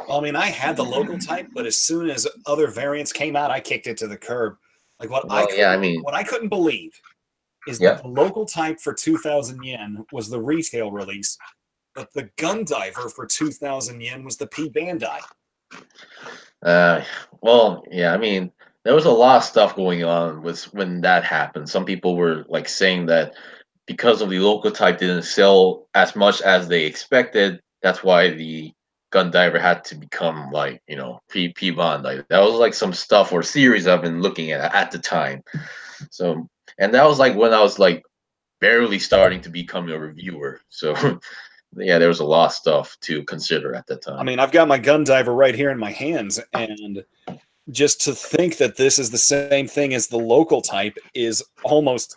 Well, I mean, I had the local type, but as soon as other variants came out, I kicked it to the curb. Like Well, yeah, I mean, what I couldn't believe is that yeah. the local type for 2,000 yen was the retail release, but the Gundiver for 2,000 yen was the P Bandai. Uh, well, yeah, I mean, there was a lot of stuff going on with when that happened. Some people were like saying that because of the local type didn't sell as much as they expected, that's why the gun diver had to become like, P Bond. Like that was like some stuff or series I've been looking at the time. So, and that was like when I was like barely starting to become a reviewer. So, yeah, there was a lot of stuff to consider at that I time. mean, I've got my Gundiver right here in my hands, and just to think that this is the same thing as the local type is almost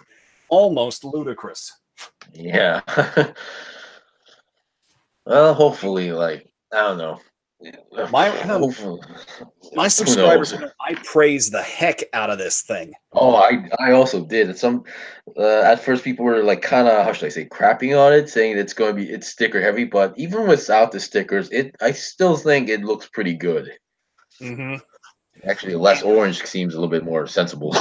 ludicrous. Yeah. Well, hopefully, like I don't know. My Hopefully, my who subscribers knows? know I praise the heck out of this thing. Oh, I also did. At first people were like kind of how should I say crapping on it, saying it's sticker heavy. But even without the stickers, I still think it looks pretty good. Mm-hmm. Actually, less orange seems a little bit more sensible.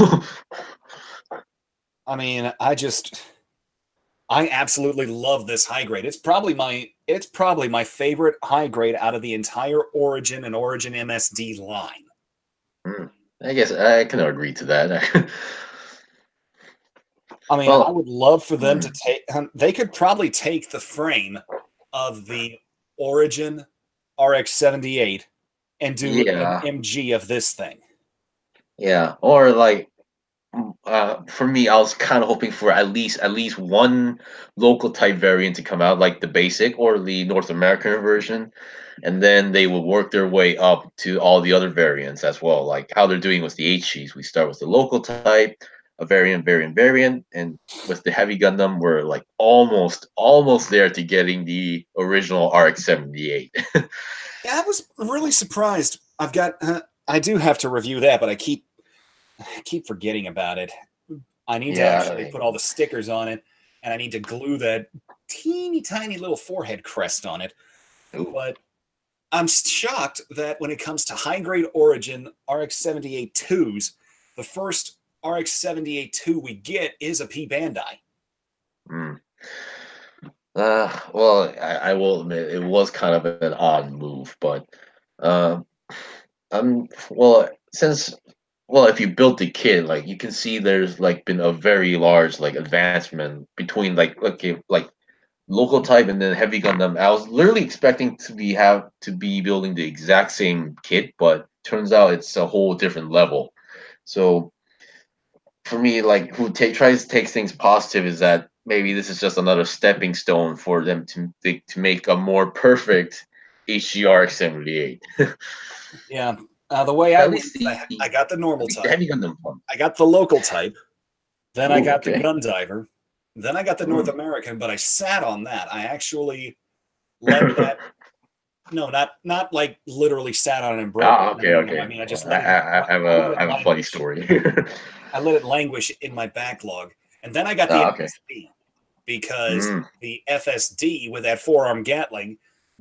I mean, I absolutely love this high grade. It's probably my favorite high grade out of the entire Origin and Origin MSD line. I guess I can agree to that. I mean, I Well, would love for them to take. They could probably take the frame of the Origin RX-78 and do an yeah, MG of this thing. yeah, or like for me, I was kind of hoping for at least one local type variant to come out, like the basic or the North American version, and then they will work their way up to all the other variants as well. Like how they're doing with the HGs. We start with the local type, a variant, and with the heavy Gundam, we're like almost there to getting the original RX-78. Yeah, I was really surprised. I've got. I do have to review that, but I keep forgetting about it. I need to actually put all the stickers on it, and I need to glue that teeny tiny little forehead crest on it. Ooh. But I'm shocked that when it comes to high grade Origin RX-78 2s, the first RX-78 2 we get is a P Bandai. Mm. Well, I will admit it was kind of an odd move, but uh, well, since if you built the kit, like you can see there's like been a very large like advancement between like like local type and then heavy Gundam. I was literally expecting to be building the exact same kit, but turns out it's a whole different level. So for me, like who tries to take things positive is that maybe this is just another stepping stone for them to make a more perfect HGR 78. Yeah. The way I At went, least I got the normal the type, heavy Gundam one. I got the local type, then I Ooh, got the okay. Gundiver, then I got the North Mm. American, but I sat on that. I actually let that. No, not like literally sat on it and broke it. Okay, No. I okay. mean, I just I, let it. I have I let a it funny languish. story. I let it languish in my backlog, and then I got the Okay. FSD because Mm. the FSD with that forearm Gatling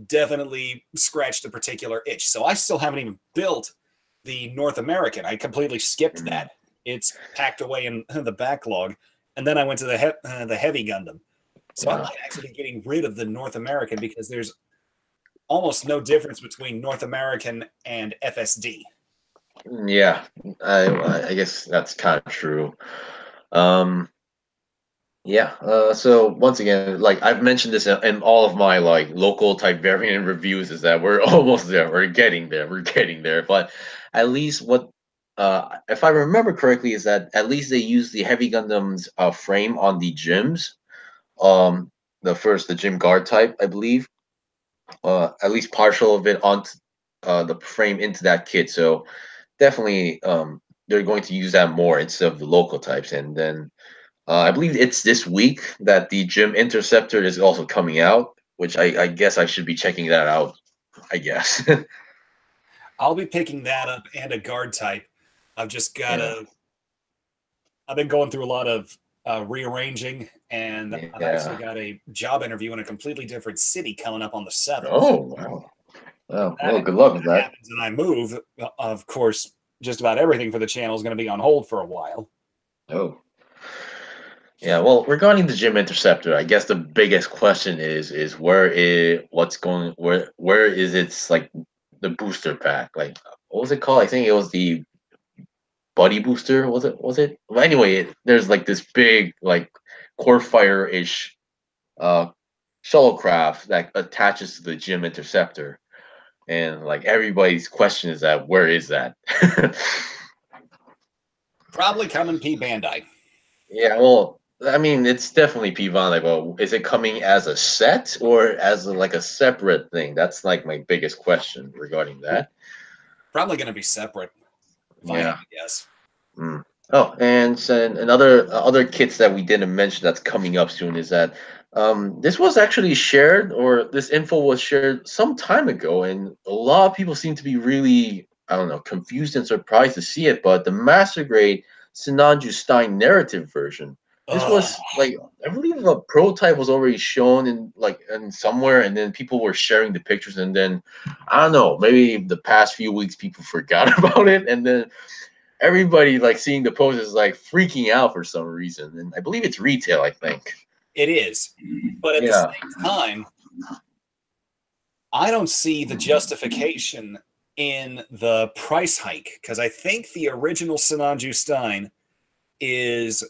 definitely scratched a particular itch. So I still haven't even built the North American. I completely skipped Mm. that. It's packed away in the backlog, and then I went to the heavy Gundam. So I Wow. might actually be getting rid of the North American because there's almost no difference between North American and FSD. Yeah, I guess that's kind of true. Um, yeah. So once again, like I've mentioned this in all of my like local type variant reviews, is that we're almost there. We're getting there. We're getting there. But at least if I remember correctly, is that at least they use the Heavy Gundam's frame on the gyms. Um, the gym guard type, I believe. At least partial of it onto the frame into that kit. So definitely, they're going to use that more instead of the local types. And then I believe it's this week that the Gym Interceptor is also coming out, which I guess I should be checking that out. I guess. I'll be picking that up and a guard type. I've just got Yeah. to. I've been going through a lot of rearranging, and I've actually Yeah. got a job interview in a completely different city coming up on the 7th. Oh wow. If Well, that good luck with that. happens and I move, of course, just about everything for the channel is going to be on hold for a while. Oh. Yeah, well, regarding the Gym Interceptor, I guess the biggest question is where is its like the booster pack? Like what was it called? I think it was the Buddy Booster, was it? Well, anyway, there's like this big like core fire ish uh shuttlecraft that attaches to the Gym Interceptor. And like everybody's question is that where is that? Probably coming P Bandai. Yeah, well, I mean, it's definitely Pivana, but is it coming as a set or as like a separate thing? That's like my biggest question regarding that. Probably going to be separate, if I had Yeah. to guess. Mm. Oh, and so another other kits that we didn't mention that's coming up soon is that this was actually shared, or this info was shared some time ago, and a lot of people seem to be really, I don't know, confused and surprised to see it. But the master grade Sinanju Stein narrative version. This Ugh. was like, I believe a prototype was already shown in like in somewhere, and then people were sharing the pictures, and then I don't know, maybe the past few weeks people forgot about it, and then everybody like seeing the post is like freaking out for some reason, and I believe it's retail. I think. It is. But at the Yeah. same time, I don't see the justification in the price hike because I think the original Sinanju Stein is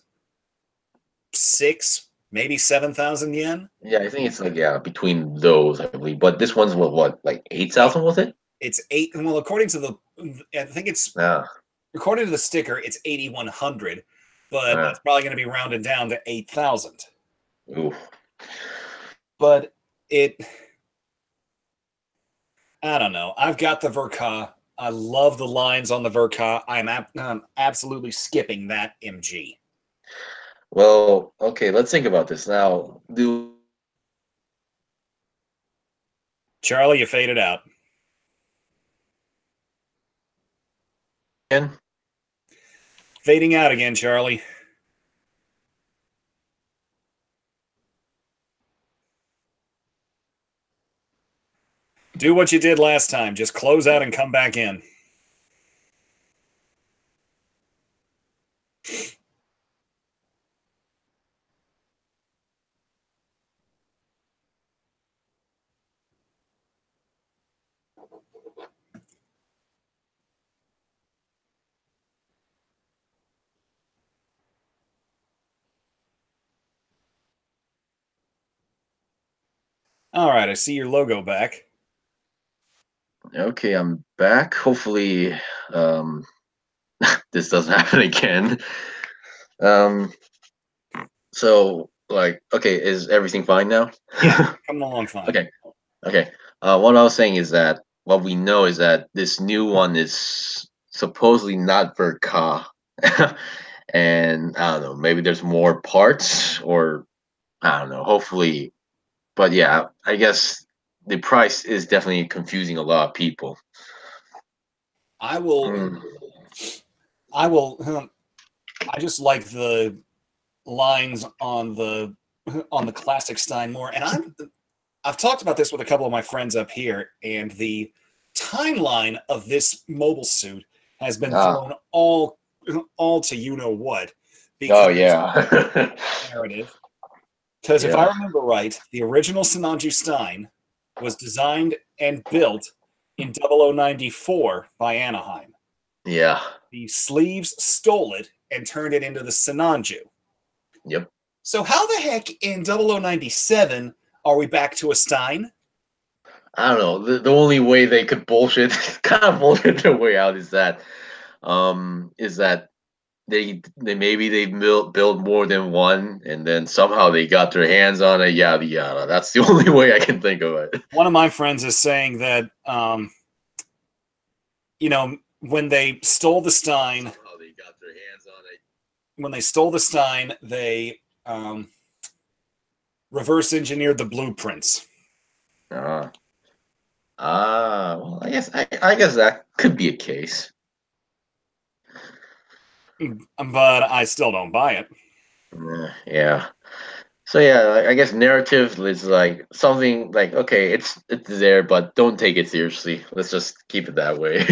maybe 7,000 yen. Yeah, I think it's like between those, I believe. But this one's what like 8,000 was it? It's eight. Well, according to I think it's Yeah. according to the sticker, it's 8,100, but Yeah. that's probably going to be rounded down to 8,000. Ooh. But it, I don't know. I've got the Verka. I love the lines on the Verka. I'm absolutely skipping that MG. Well, okay, let's think about this now. Do Charlie, you faded out. again? Fading out again, Charlie. Do what you did last time. Just close out and come back in. All right, I see your logo back. Okay, I'm back. Hopefully, um, this doesn't happen again. Um, so like, okay, is everything fine now? Yeah, coming along fine. Okay, okay. What I was saying is that what we know is that this new one is supposedly not for Ka, and I don't know, maybe there's more parts, or I don't know. Hopefully, but yeah, I guess the price is definitely confusing a lot of people. I will. Mm. I will. I just like the lines on the classic Stein more, and I've talked about this with a couple of my friends up here, and the timeline of this mobile suit has been Ah. thrown all to you know what Oh because yeah. narrative. Because if I Yeah. remember right, the original Sinanju Stein was designed and built in 0094 by Anaheim. Yeah. The sleeves stole it and turned it into the Sinanju. Yep. So how the heck in 0097 are we back to a Stein? I don't know. The only way they could bullshit, kind of bullshit their way out is that they maybe they build more than one, and then somehow they got their hands on it. Yada yada. That's the only way I can think of it. One of my friends is saying that, when they stole the Stein, Somehow they got their hands on it. when they stole the Stein, they reverse engineered the blueprints. Well, I guess that could be a case. But I still don't buy it. Yeah. So yeah, I guess narrative is like something like, okay, it's there, but don't take it seriously. Let's just keep it that way.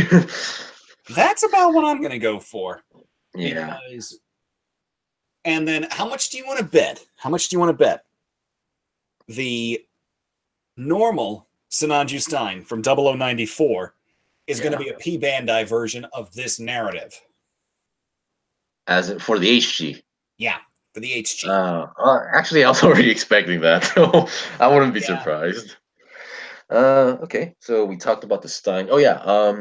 That's about what I'm going to go for. Yeah. Because, and then how much do you want to bet? How much do you want to bet? The normal Sinanju Stein from 0094 is going to be a P Bandai version of this narrative. As for the HG. Yeah, for the HG. Actually, I was already expecting that, so I wouldn't be surprised. Okay, so we talked about the Stein. Oh yeah,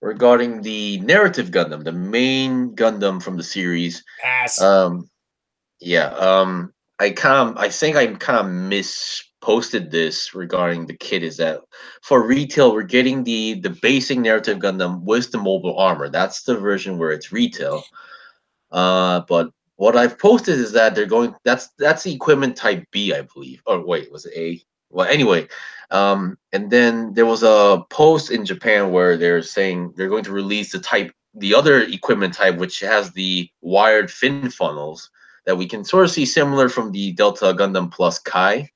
regarding the narrative Gundam, the main Gundam from the series. Pass. Yeah, I think I kind of misposted this regarding the kit. Is that for retail we're getting the basic narrative Gundam with the mobile armor. That's the version where it's retail. But what I've posted is that they're going. That's the equipment type B, I believe. Or wait, was it A? Well, anyway, and then there was a post in Japan where they're saying they're going to release the other equipment type, which has the wired fin funnels that we can sort of see similar from the Delta Gundam Plus Kai,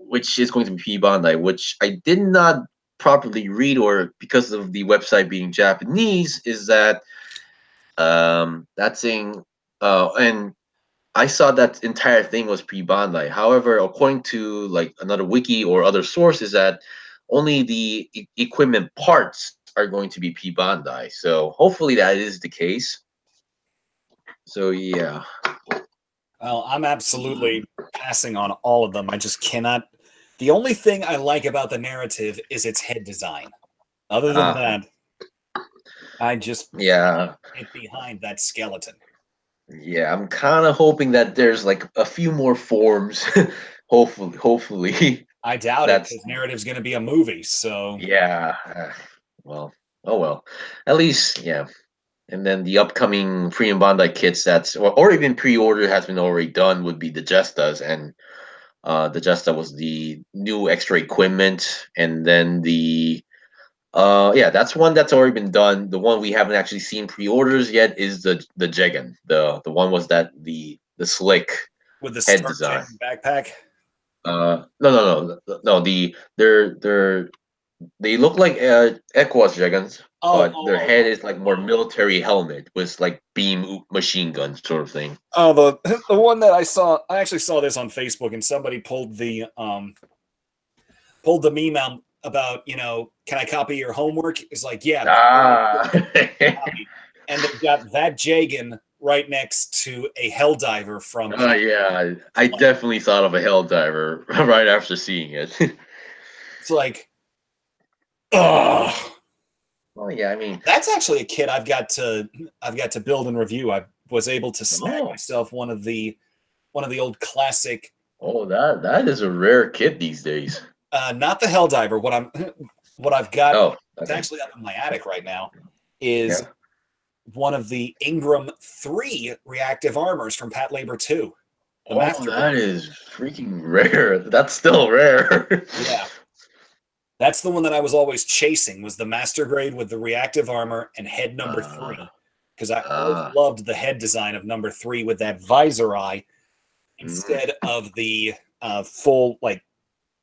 which is going to be P Bandai, which I did not properly read, or because of the website being Japanese, is that that thing, and I saw that entire thing was pre Bandai. However, according to like another wiki or other sources, that only the equipment parts are going to be P Bandai. So hopefully that is the case. So yeah. Well, I'm absolutely passing on all of them. I just cannot. The only thing I like about the narrative is its head design. Other than that, I just can't get behind that skeleton. Yeah, I'm kind of hoping that there's like a few more forms. Hopefully. I doubt it, That's because narrative's going to be a movie. So yeah. Well, oh well. At least yeah. And then the upcoming free and Bandai kits that's or even pre-order has been already done would be the Jestas, and the Jesta was the new extra equipment, and then the yeah, that's one that's already been done. The one we haven't actually seen pre-orders yet is the Jegan. The one was that the slick with the head Stark design. backpack. No. They look like Equus Jegans, but their head is like more military helmet with like beam machine gun sort of thing. Oh, the one that I saw, I actually saw this on Facebook, and somebody pulled the meme out about, you know, can I copy your homework? It's like, yeah. Ah. And they've got that Jagan right next to a Helldiver from. Yeah, I definitely thought of a Helldiver right after seeing it. It's like, ugh. Well, yeah, I mean That's actually a kit I've got to build and review. I was able to snag myself one of the old classic. Oh, that is a rare kit these days. Not the Helldiver. What I've got. Oh, it's okay. actually up in my attic right now. Is one of the Ingram 3 reactive armors from Pat Labor 2. Oh, that is freaking rare. That's still rare. Yeah. That's the one that I was always chasing, was the Master Grade with the reactive armor and head number 3. Because I always loved the head design of number 3 with that visor eye instead of the full, like,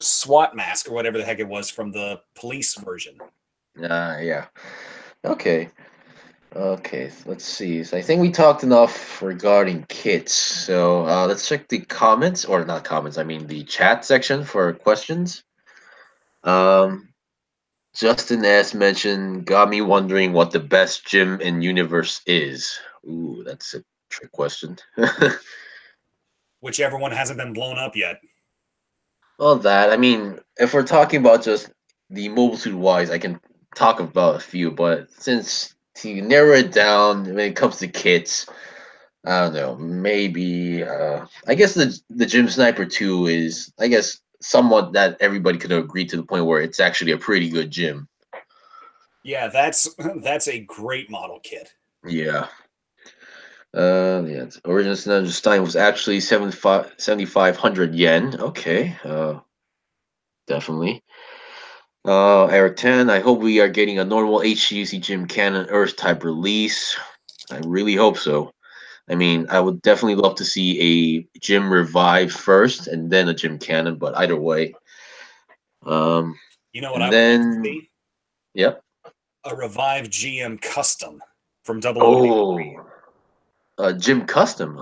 SWAT mask or whatever the heck it was from the police version. Yeah. Okay. Okay, let's see. So I think we talked enough regarding kits. So let's check the comments, or not comments, I mean the chat section for questions. Justin S mentioned, got me wondering what the best gym in universe is. Ooh, that's a trick question. Whichever one hasn't been blown up yet. Well, I mean, if we're talking about just the mobile suit wise, I can talk about a few, but since to narrow it down when it comes to kits, I don't know, maybe I guess the Gym Sniper 2 is, I guess, somewhat that everybody could agree to the point where it's actually a pretty good gym. Yeah, that's a great model kit. Yeah. Yeah, original Stein was actually 7,500 yen. Okay. Definitely. Eric 10, I hope we are getting a normal HCUC Gym Cannon Earth type release. I really hope so. I mean, I would definitely love to see a Gym Revive first and then a Gym Cannon, but either way. You know what I would like to see? Yep. A Revive GM Custom from Double Oh, a Gym Custom.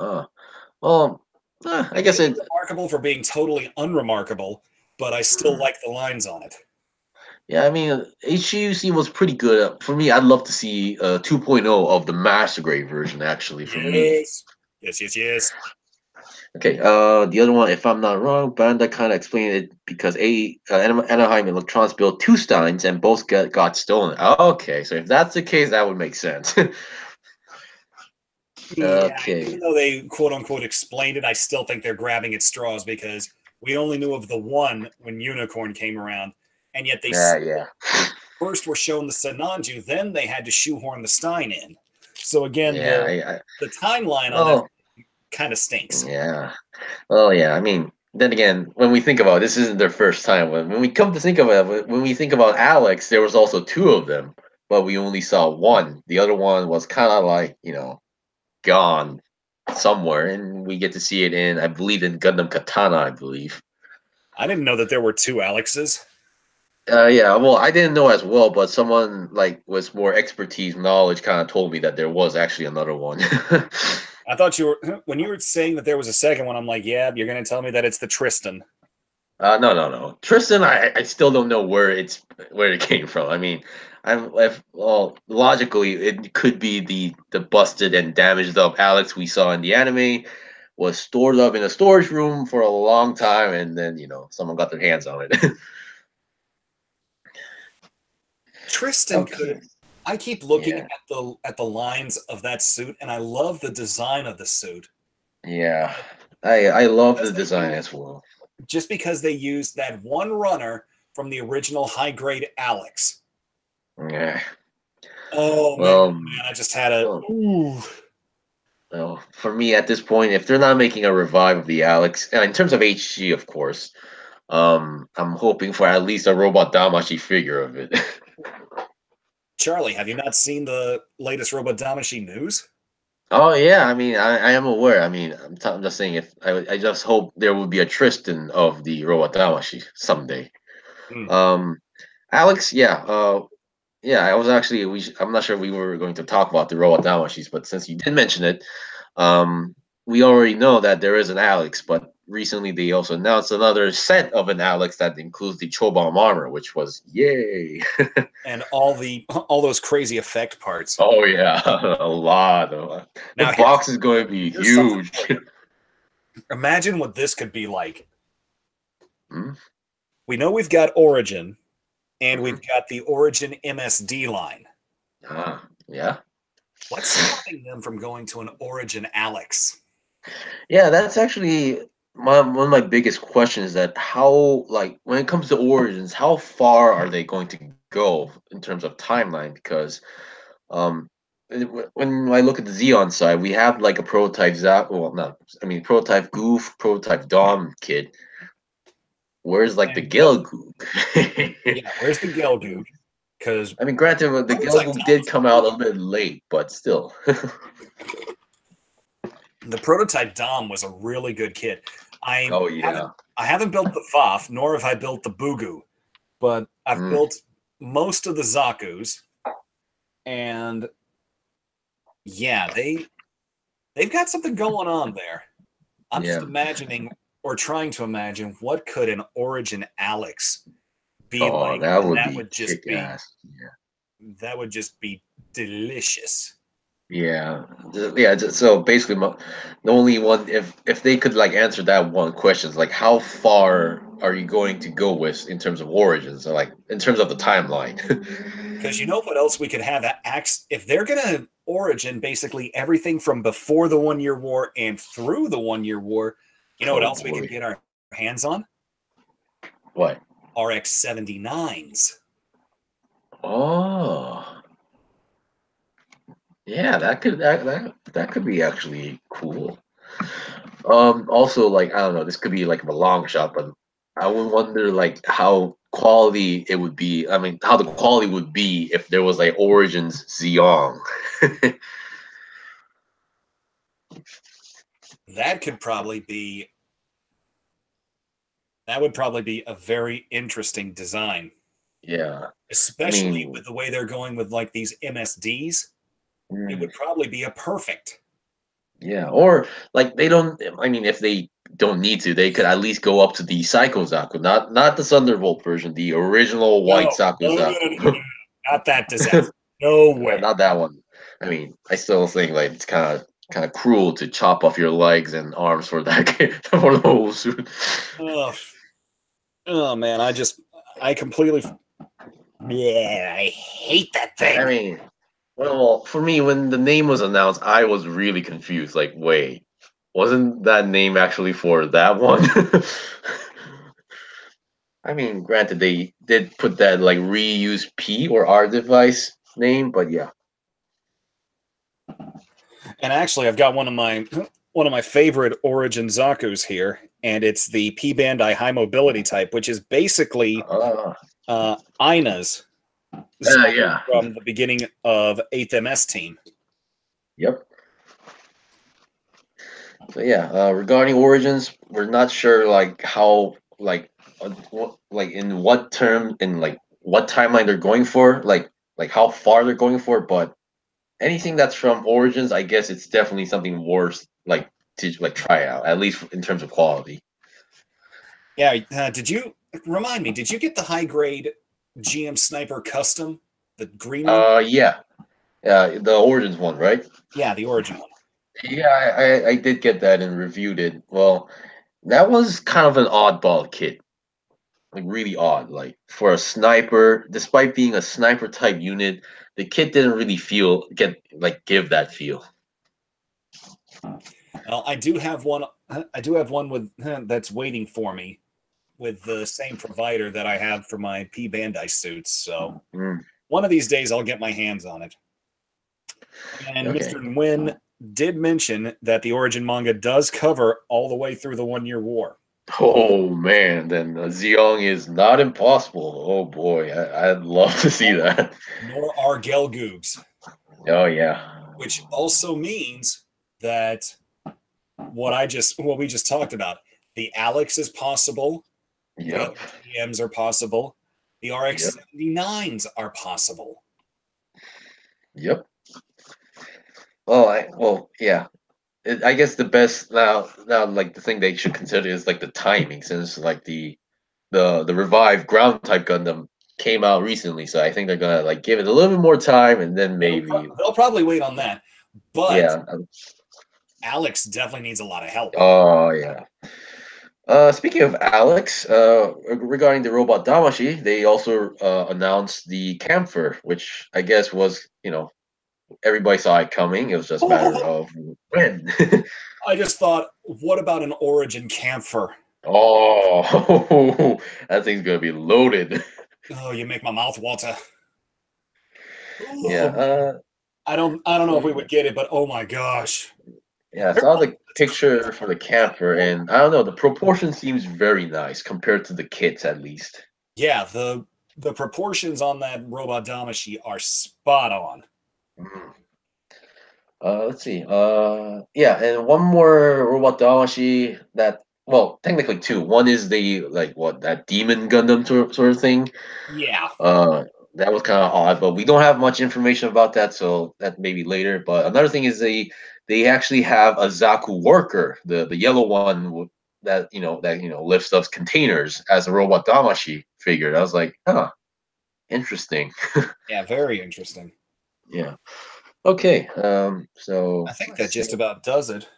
Well, I guess it's remarkable for being totally unremarkable, but I still like the lines on it. Yeah, I mean, HUC was pretty good. For me, I'd love to see 2.0 of the Master Grade version, actually, for me. Yes. Okay, the other one, if I'm not wrong, Bandai kind of explained it because Anaheim Electronics built 2 Steins and both got stolen. Okay, so if that's the case, that would make sense. Okay. Even though they quote unquote explained it, I still think they're grabbing at straws because we only knew of the one when Unicorn came around, and yet they first were shown the Sananju, then they had to shoehorn the Stein in. So again, the timeline on that kind of stinks. Yeah. Well, yeah. I mean, then again, when we think about it, this isn't their first time. When we come to think of it, when we think about Alex, there was also 2 of them, but we only saw one. The other one was kind of like, gone somewhere, and we get to see it in, I believe, in Gundam Katana, I believe. I didn't know that there were 2 Alexes. Yeah, well, I didn't know as well, but someone like with more expertise, knowledge, kind of told me that there was actually another one. I thought when you were saying that there was a second one, I'm like, yeah, you're going to tell me that it's the Tristan. No. Tristan, I still don't know where it came from. I mean, logically, it could be the busted and damaged up Alex we saw in the anime was stored up in a storage room for a long time, and then someone got their hands on it. Tristan could. I keep looking at the lines of that suit, and I love the design of the suit. Yeah, I love the design as well. just because they used that one runner from the original high grade Alex. Yeah. Oh Well, man, I just had a well, ooh. well, for me at this point, if they're not making a revive of the Alex, and in terms of HG, of course, I'm hoping for at least a Robot Damashi figure of it. Charlie, have you not seen the latest Robot Damashi news? Oh yeah, I mean, I am aware. I mean, I'm just saying, if I just hope there will be a Tristan of the Robot Damashi someday. Hmm. Um, Alex, yeah, yeah, I was actually I'm not sure we were going to talk about the Robot Damashis, but since you did mention it, um, we already know that there is an Alex, but recently they also announced another set of an Alex that includes the Chobam armor, which was yay. And all those crazy effect parts. Oh yeah, a lot of the Now box is going to be here's something huge. for you. Imagine what this could be like. Hmm? We know we've got Origin, and Hmm. we've got the Origin MSD line. Ah, yeah. What's stopping them from going to an Origin Alex? Yeah, that's actually one of my biggest questions. That how, like, when it comes to Origins, how far are they going to go in terms of timeline? Because um, when I look at the Xeon side, we have like a prototype Zap. Well, no, I mean prototype Goof, prototype Dom kid. Where's like the And what? Gelgoog? Yeah, where's the Gelgoog? Because I mean, granted, the prototype Gelgoog did come out a bit late, but still. the prototype Dom was a really good kid. I Oh haven't yeah. I haven't built the Voth, nor have I built the Bugu, but I've Mm, built most of the Zaku's, and yeah, they've got something going on there. I'm just yeah. imagining or trying to imagine what could an Origin Alex be Oh, like, that and would be kick ass. that would just be delicious. Yeah, yeah. So basically, the only one, if they could like answer that one question, is like how far are you going to go with in terms of origins, or like in terms of the timeline? Because you know what else we could have that acts if they're gonna Origin basically everything from before the 1 Year War and through the 1 Year War. You know what Oh else we could boy, get our hands on? what? RX 79s. Oh, yeah, that could be actually cool. Also, like, I don't know, this could be like a long shot, but I would wonder like how quality it would be. I mean, how the quality would be if there was like Origins Xeon. That could probably be that would probably be a very interesting design, Yeah, I especially mean, with the way they're going with like these MSDs. It mm, would probably be a perfect. yeah, or like they don't. I mean, if they don't need to, they could at least go up to the Psycho Zaku, not the Thunderbolt version, the original white No, Zaku no, no, no, no, no, Zaku. not that disaster. No way. Not that one. I mean, I still think like it's kind of cruel to chop off your legs and arms for that for the whole suit. Oh, oh man, I completely, yeah, I hate that I thing. mean, well, for me, when the name was announced, I was really confused. Like, wait, wasn't that name actually for that one? I mean, granted, they did put that like reuse P or R device name, but yeah. And actually, I've got one of my favorite Origin Zaku's here, and it's the P Bandai High Mobility type, which is basically Uh, Ina's Zaku yeah. from the beginning of 8th MS Team. Yep. So yeah, regarding Origins, we're not sure like how like in what term in like what timeline they're going for, like how far they're going for, but anything that's from Origins, I guess it's definitely something worth like to like try out, at least in terms of quality. Yeah, did you remind me? Did you get the high grade GM Sniper Custom, the green one? Yeah, the Origins one, right? Yeah, the Origin one. Yeah, I did get that and reviewed it. Well, that was kind of an oddball kit, like really odd. Like for a sniper, despite being a sniper type unit, the kit didn't really give that feel. Well, I do have one. I do have one with that's waiting for me. with the same provider that I have for my P Bandai suits. So one of these days I'll get my hands on it. And Okay. Mr. Nguyen did mention that the Origin manga does cover all the way through the 1 Year War. Oh man, then Zeong is not impossible. Oh boy, I'd love to see that. Nor are Gelgoobs. Oh yeah. Which also means that what we just talked about, the Alex is possible, Yep. the GMs are possible, the RX-79s are possible. Yep. Well, yeah. I guess the best now, like the thing they should consider is like the timing, since like the revived ground type Gundam came out recently, so I think they're gonna like give it a little bit more time, and then maybe they'll probably wait on that. But yeah, Alex definitely needs a lot of help. Oh yeah. Speaking of Alex, regarding the robot Damashi, they also announced the camphor, which I guess was, everybody saw it coming. It was just a matter of when. I just thought, what about an Origin camphor? Oh, that thing's gonna be loaded. Oh, you make my mouth water. Yeah. I don't know if we would get it, but oh my gosh. Yeah, I saw the picture for the camphor, and I don't know, the proportion seems very nice compared to the kits, at least. Yeah, the proportions on that robot Damashi are spot on. Let's see. Yeah, and one more robot Damashi that, well, technically two. One is the that demon Gundam sort of thing. Yeah. That was kind of odd, but we don't have much information about that, so that may be later. But another thing is they actually have a Zaku worker, the yellow one that lifts up containers as a robot Damashi figure. I was like, huh, interesting. Yeah, very interesting. Yeah. Okay. So I think that just about does it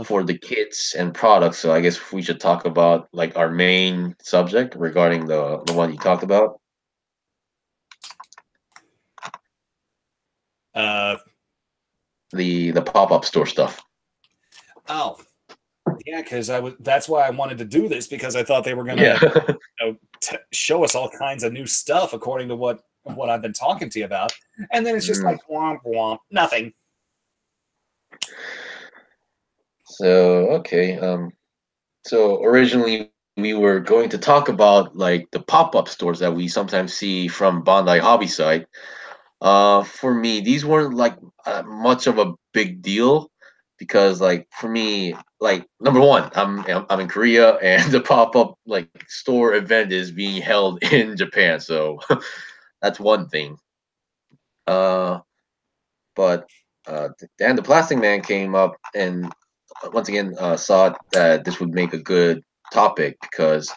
for the kits and products. So I guess we should talk about like our main subject regarding the one you talked about. The pop-up store stuff. Oh, yeah, because that's why I wanted to do this, because I thought they were going to show us all kinds of new stuff according to what I've been talking to you about, and then it's just like womp womp, nothing. So okay, so originally we were going to talk about like the pop-up stores that we sometimes see from Bandai Hobby site. For me, these weren't like much of a big deal because, like, for me, like number one, I'm in Korea and the pop-up like store event is being held in Japan, so that's one thing. But Dan the Plastic Man came up and once again saw that this would make a good topic because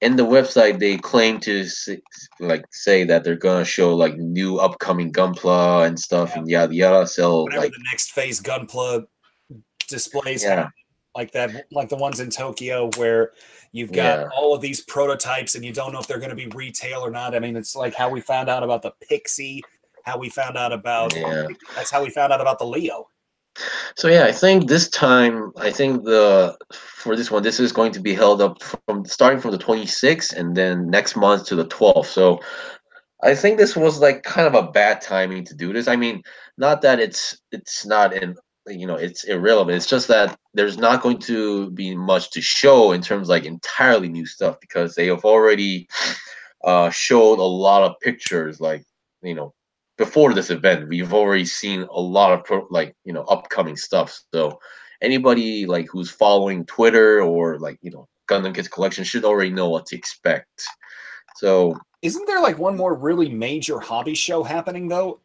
in the website they claim to say that they're gonna show like new upcoming Gunpla and stuff and yada yada. So whenever like the next phase Gunpla displays happen, like the ones in Tokyo where you've got all of these prototypes and you don't know if they're going to be retail or not. I mean, it's like how we found out about the Pixie, how we found out about that's how we found out about the Leo. So yeah, I think this time, for this one, this is going to be held up from starting from the 26th and then next month to the 12th. So I think this was like kind of a bad timing to do this. I mean, not that it's not in it's irrelevant. It's just that there's not going to be much to show in terms of like entirely new stuff because they have already showed a lot of pictures like before this event. We've already seen a lot of upcoming stuff. So anybody like who's following Twitter or like Gundam Kids Collection should already know what to expect. So isn't there like one more really major hobby show happening though?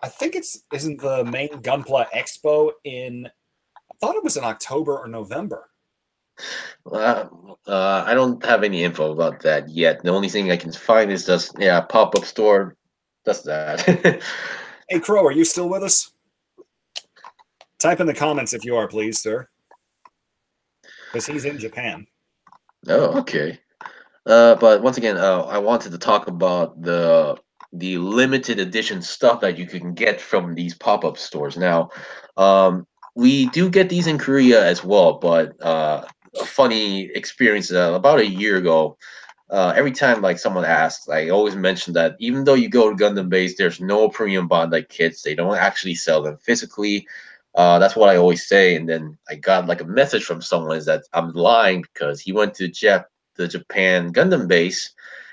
I think isn't the main Gunpla Expo I thought it was in October or November. I don't have any info about that yet. The only thing I can find is just pop-up store. That's that. Hey Crow, are you still with us? Type in the comments if you are, please, sir. Because he's in Japan. Oh, okay. But once again, I wanted to talk about the limited edition stuff that you can get from these pop-up stores. Now, we do get these in Korea as well, but a funny experience. About a year ago, every time like someone asks, I always mention that even though you go to Gundam Base, there's no premium Bandai kits. They don't actually sell them physically. That's what I always say. And then I got like a message from someone is that I'm lying because he went to the Japan Gundam Base,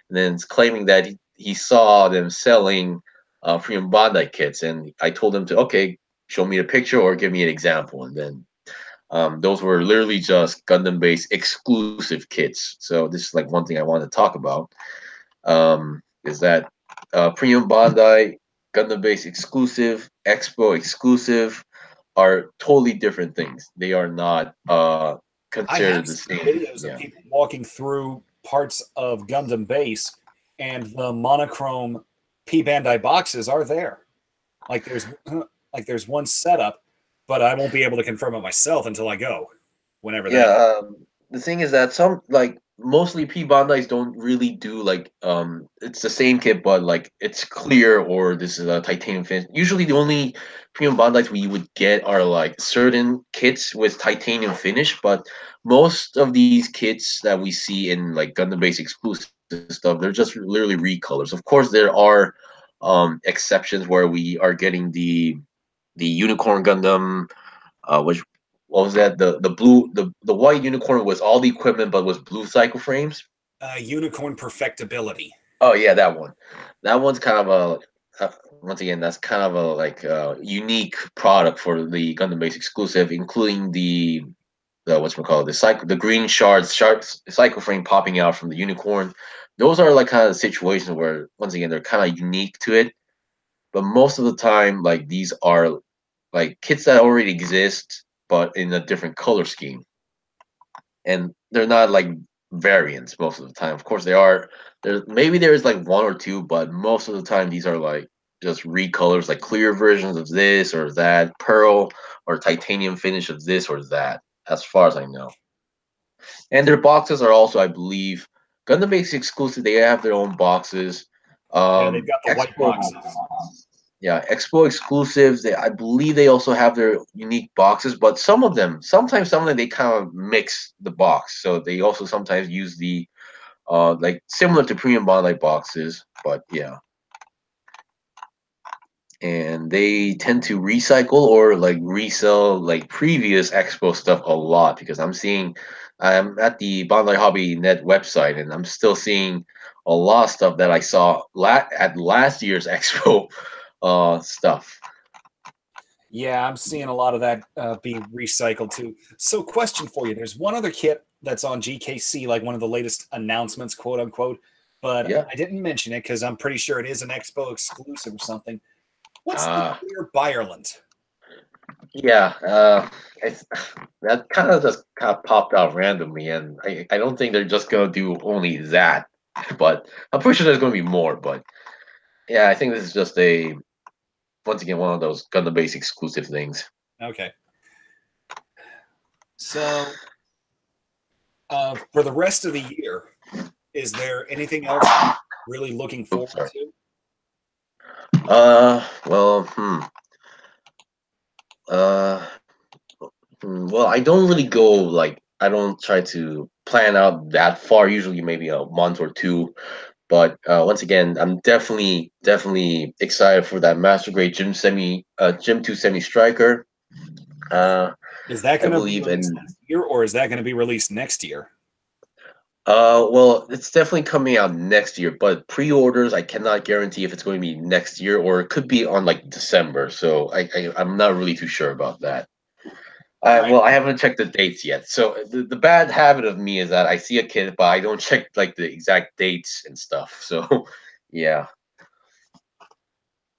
and then it's claiming that he saw them selling premium Bandai kits, and I told him to okay, show me a picture or give me an example, and then those were literally just Gundam based exclusive kits. So this is like one thing I want to talk about. Is that Premium Bandai Gundam based exclusive, Expo exclusive are totally different things. They are not I considered have the seen same. videos of Yeah. people walking through parts of Gundam Base, and the monochrome P Bandai boxes are there. Like there's one setup, but I won't be able to confirm it myself until I go, whenever that. Yeah, the thing is that some like mostly P Bandai's don't really do like it's the same kit but like it's clear or this is a titanium finish. Usually the only premium Bandai's we would get are like certain kits with titanium finish, but most of these kits that we see in like Gundam Base exclusive stuff, they're just literally recolors. Of course there are exceptions where we are getting the Unicorn Gundam which what was that? The blue the white unicorn was all the equipment but was blue cycle frames. Unicorn perfectibility. Oh yeah, that one. That one's kind of once again that's kind of a like unique product for the Gundam Base exclusive, including the what's called the green shards cycle frame popping out from the unicorn. Those are like kind of situations where once again they're kind of unique to it, but most of the time like these are like kits that already exist but in a different color scheme, and they're not like variants most of the time. Of course, they are. There's like one or two, but most of the time these are like just recolors, like clear versions of this or that, pearl or titanium finish of this or that. As far as I know, and their boxes are also, I believe, Gundam Base exclusive. They have their own boxes. Yeah, they've got the white Expo, boxes. yeah, Expo exclusives. I believe they also have their unique boxes, but sometimes some of them, they kind of mix the box. So they also sometimes use the like similar to premium Bandai boxes, but yeah, and they tend to recycle or like resell like previous Expo stuff a lot because I'm at the Bandai Hobby Net website and I'm still seeing a lot of stuff that I saw at last year's Expo stuff. Yeah, I'm seeing a lot of that being recycled too. So, question for you: there's one other kit that's on GKC, like one of the latest announcements, quote unquote, but Yeah. I didn't mention it because I'm pretty sure it is an Expo exclusive or something. What's the Ah, clear Ireland? yeah. It's, that kind of just kind of popped out randomly, and I don't think they're just gonna do only that, but I'm pretty sure there's gonna be more. But yeah, I think this is just once again one of those Gundam Base exclusive things. Okay, so for the rest of the year, is there anything else really looking Oops, forward sorry. to? Well, uh, well, I don't really go like I don't try to plan out that far. Usually, maybe a month or two. But once again, I'm definitely excited for that Master Grade Gym 2 Semi Striker. Uh, Is that I going to be believe, released and this year, or is that going to be released next year? well, it's definitely coming out next year. But pre-orders, I cannot guarantee if it's going to be next year or it could be on like December. So I'm not really too sure about that. All right. Well, I haven't checked the dates yet. So the bad habit of me is that I see a kid, but I don't check like the exact dates and stuff. So yeah.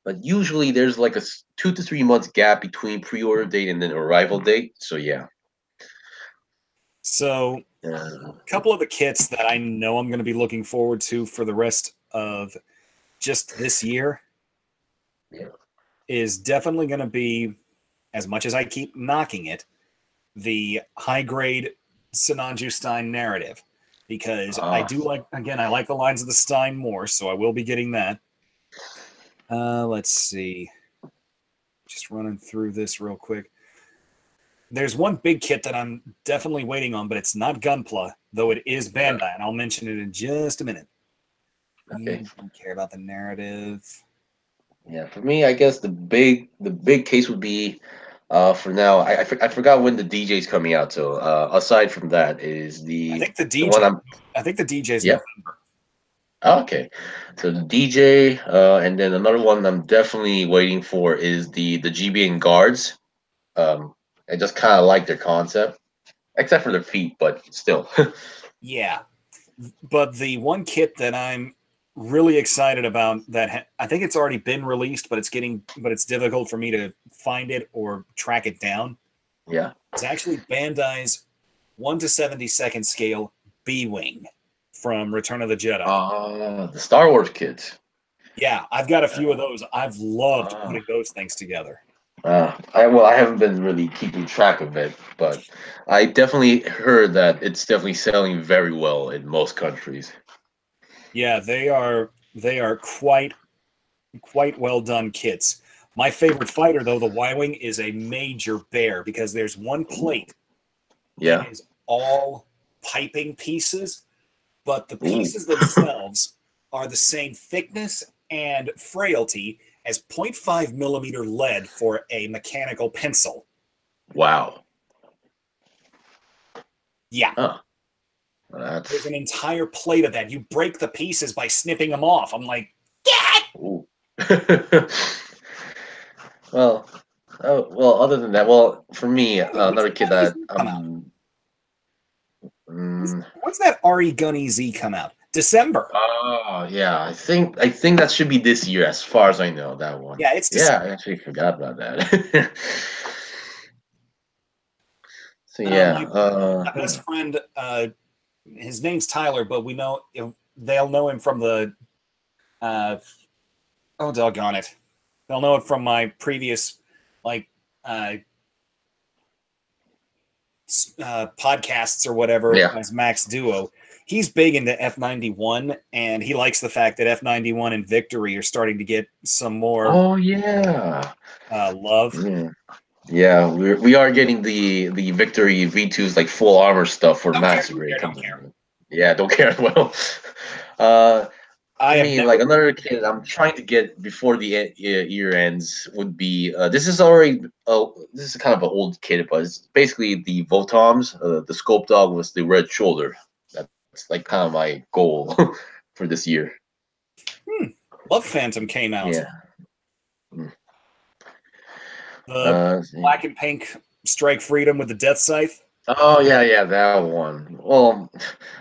But usually there's like a 2 to 3 months gap between pre-order date and then arrival date. So yeah. So, Uh, a couple of the kits that I know I'm going to be looking forward to for the rest of just this year yeah. is definitely going to be, as much as I keep knocking it, the high grade Sinanju Stein narrative. Because I Ah. do like, again, I like the lines of the Stein more, so I will be getting that. Let's see. Just running through this real quick. There's one big kit that I'm definitely waiting on, but it's not Gunpla, though it is Bandai, and I'll mention it in just a minute. Okay. You don't care about the narrative. Yeah, for me, I guess the big case would be, for now, I forgot when the DJ's coming out. So aside from that, is I think the one I'm the DJ's yeah. November. Okay, so the DJ, and then another one I'm definitely waiting for is the GBN guards. I just kind of like their concept, except for their feet, but still. Yeah, but the one kit that I'm really excited about that I think it's already been released, but it's difficult for me to find it or track it down. Yeah. It's actually Bandai's 1/72 scale B-wing from Return of the Jedi. The Star Wars kids. Yeah, I've got a few of those. I've loved Uh, putting those things together. I haven't been really keeping track of it, but I definitely heard that it's definitely selling very well in most countries. Yeah, they are quite well done kits. My favorite fighter, though, the Y-wing, is a major bear because there's one plate Yeah. that is all piping pieces, but the Ooh. pieces themselves are the same thickness and frailty as 0.5 millimeter lead for a mechanical pencil. Wow. Yeah. Huh. There's That's an entire plate of that. You break the pieces by snipping them off. I'm like, yeah. ooh. Well, well, other than that, well, for me, Hey, when's another the kid Gunny that Z come out? mm, When's that RE Gunny Z come out? December. oh yeah, I think that should be this year, as far as I know, that one. Yeah, it's Yeah, December. I actually forgot about that. So yeah, My best friend, his name's Tyler, but they'll know him from the uh, oh doggone it, they'll know it from my previous like uh, podcasts or whatever yeah. as Max Duo. He's big into F91, and he likes the fact that F91 and Victory are starting to get some more Oh yeah. love. Yeah. Yeah, we are getting the Victory V2's like full armor stuff for Don't care, Master don't Grade care, don't coming care. out. Yeah, don't care as well. Uh, I for have me, never. like another kid I'm trying to get before the year ends would be this is already this is kind of an old kid, but it's basically the Votoms, the Sculpt Dog with the red shoulder. That's like kind of my goal for this year. Love Phantom came out. Yeah. Mm. The Yeah. black and pink Strike Freedom with the Death Scythe. Oh yeah, yeah, that one. Well,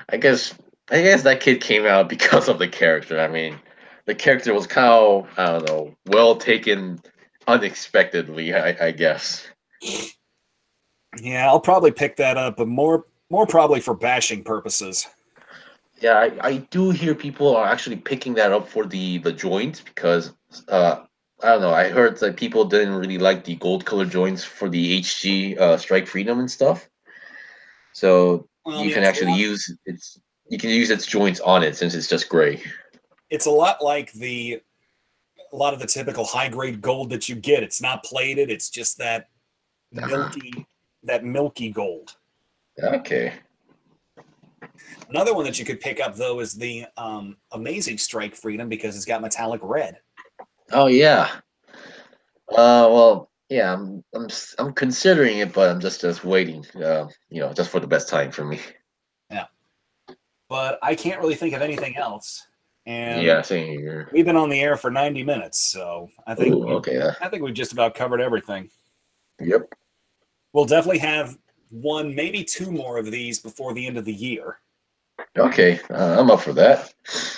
I guess I guess that kid came out because of the character. I mean, the character was kind of, I don't know, well taken unexpectedly, I guess. Yeah, I'll probably pick that up, but more probably for bashing purposes. Yeah, I do hear people are actually picking that up for the joints because I don't know, I heard that people didn't really like the gold color joints for the HG Strike Freedom and stuff. So Well, I you mean, can actually use its joints on it since it's just gray. it's a lot like a lot of the typical high grade gold that you get. It's not plated. It's just milky that milky gold. Okay. Another one that you could pick up though is the Amazing Strike Freedom because it's got metallic red. Oh yeah. Well, yeah. I'm considering it, but I'm just waiting. Just for the best time for me. Yeah, but I can't really think of anything else. And Yeah, same here. we've been on the air for 90 minutes, so Oh, okay. I think we've just about covered everything. Yep. We'll definitely have one, maybe two more of these before the end of the year. Okay. I'm up for that.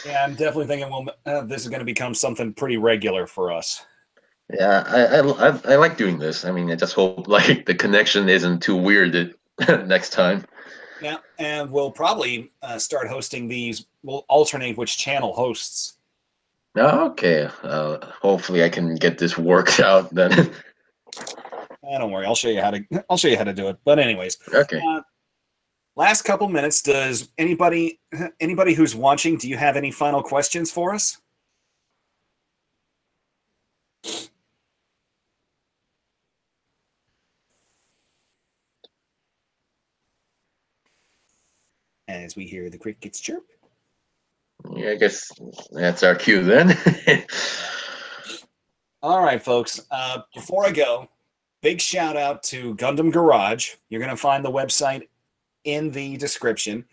Yeah, I'm definitely thinking this is going to become something pretty regular for us. Yeah, I like doing this. I mean, I just hope like the connection isn't too weird next time. Yeah, and we'll probably start hosting these. We'll alternate which channel hosts. Okay. Hopefully I can get this worked out then. Don't worry, I'll show you how to. I'll show you how to do it. But anyways, Okay. last couple minutes. Does anybody who's watching, do you have any final questions for us? as we hear the crickets chirp. Yeah, I guess that's our cue then. All right, folks. Before I go, big shout out to Gundam Garage. You're going to find the website in the description.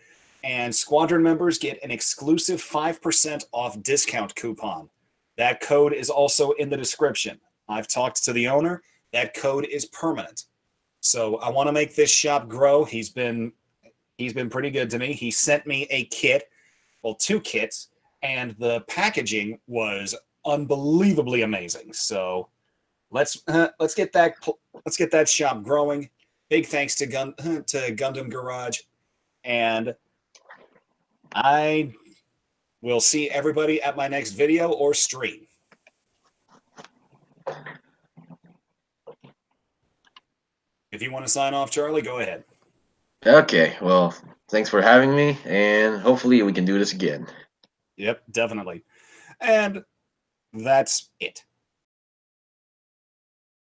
And Squadron members get an exclusive 5% off discount coupon. That code is also in the description. I've talked to the owner. That code is permanent. So I want to make this shop grow. He's been pretty good to me. He sent me a kit, well, 2 kits, and the packaging was unbelievably amazing. So let's get that shop growing. Big thanks to Gundam Garage, and I will see everybody at my next video or stream. If you want to sign off, Charlie, go ahead. Okay, well, thanks for having me, and hopefully we can do this again. Yep, definitely. And that's it.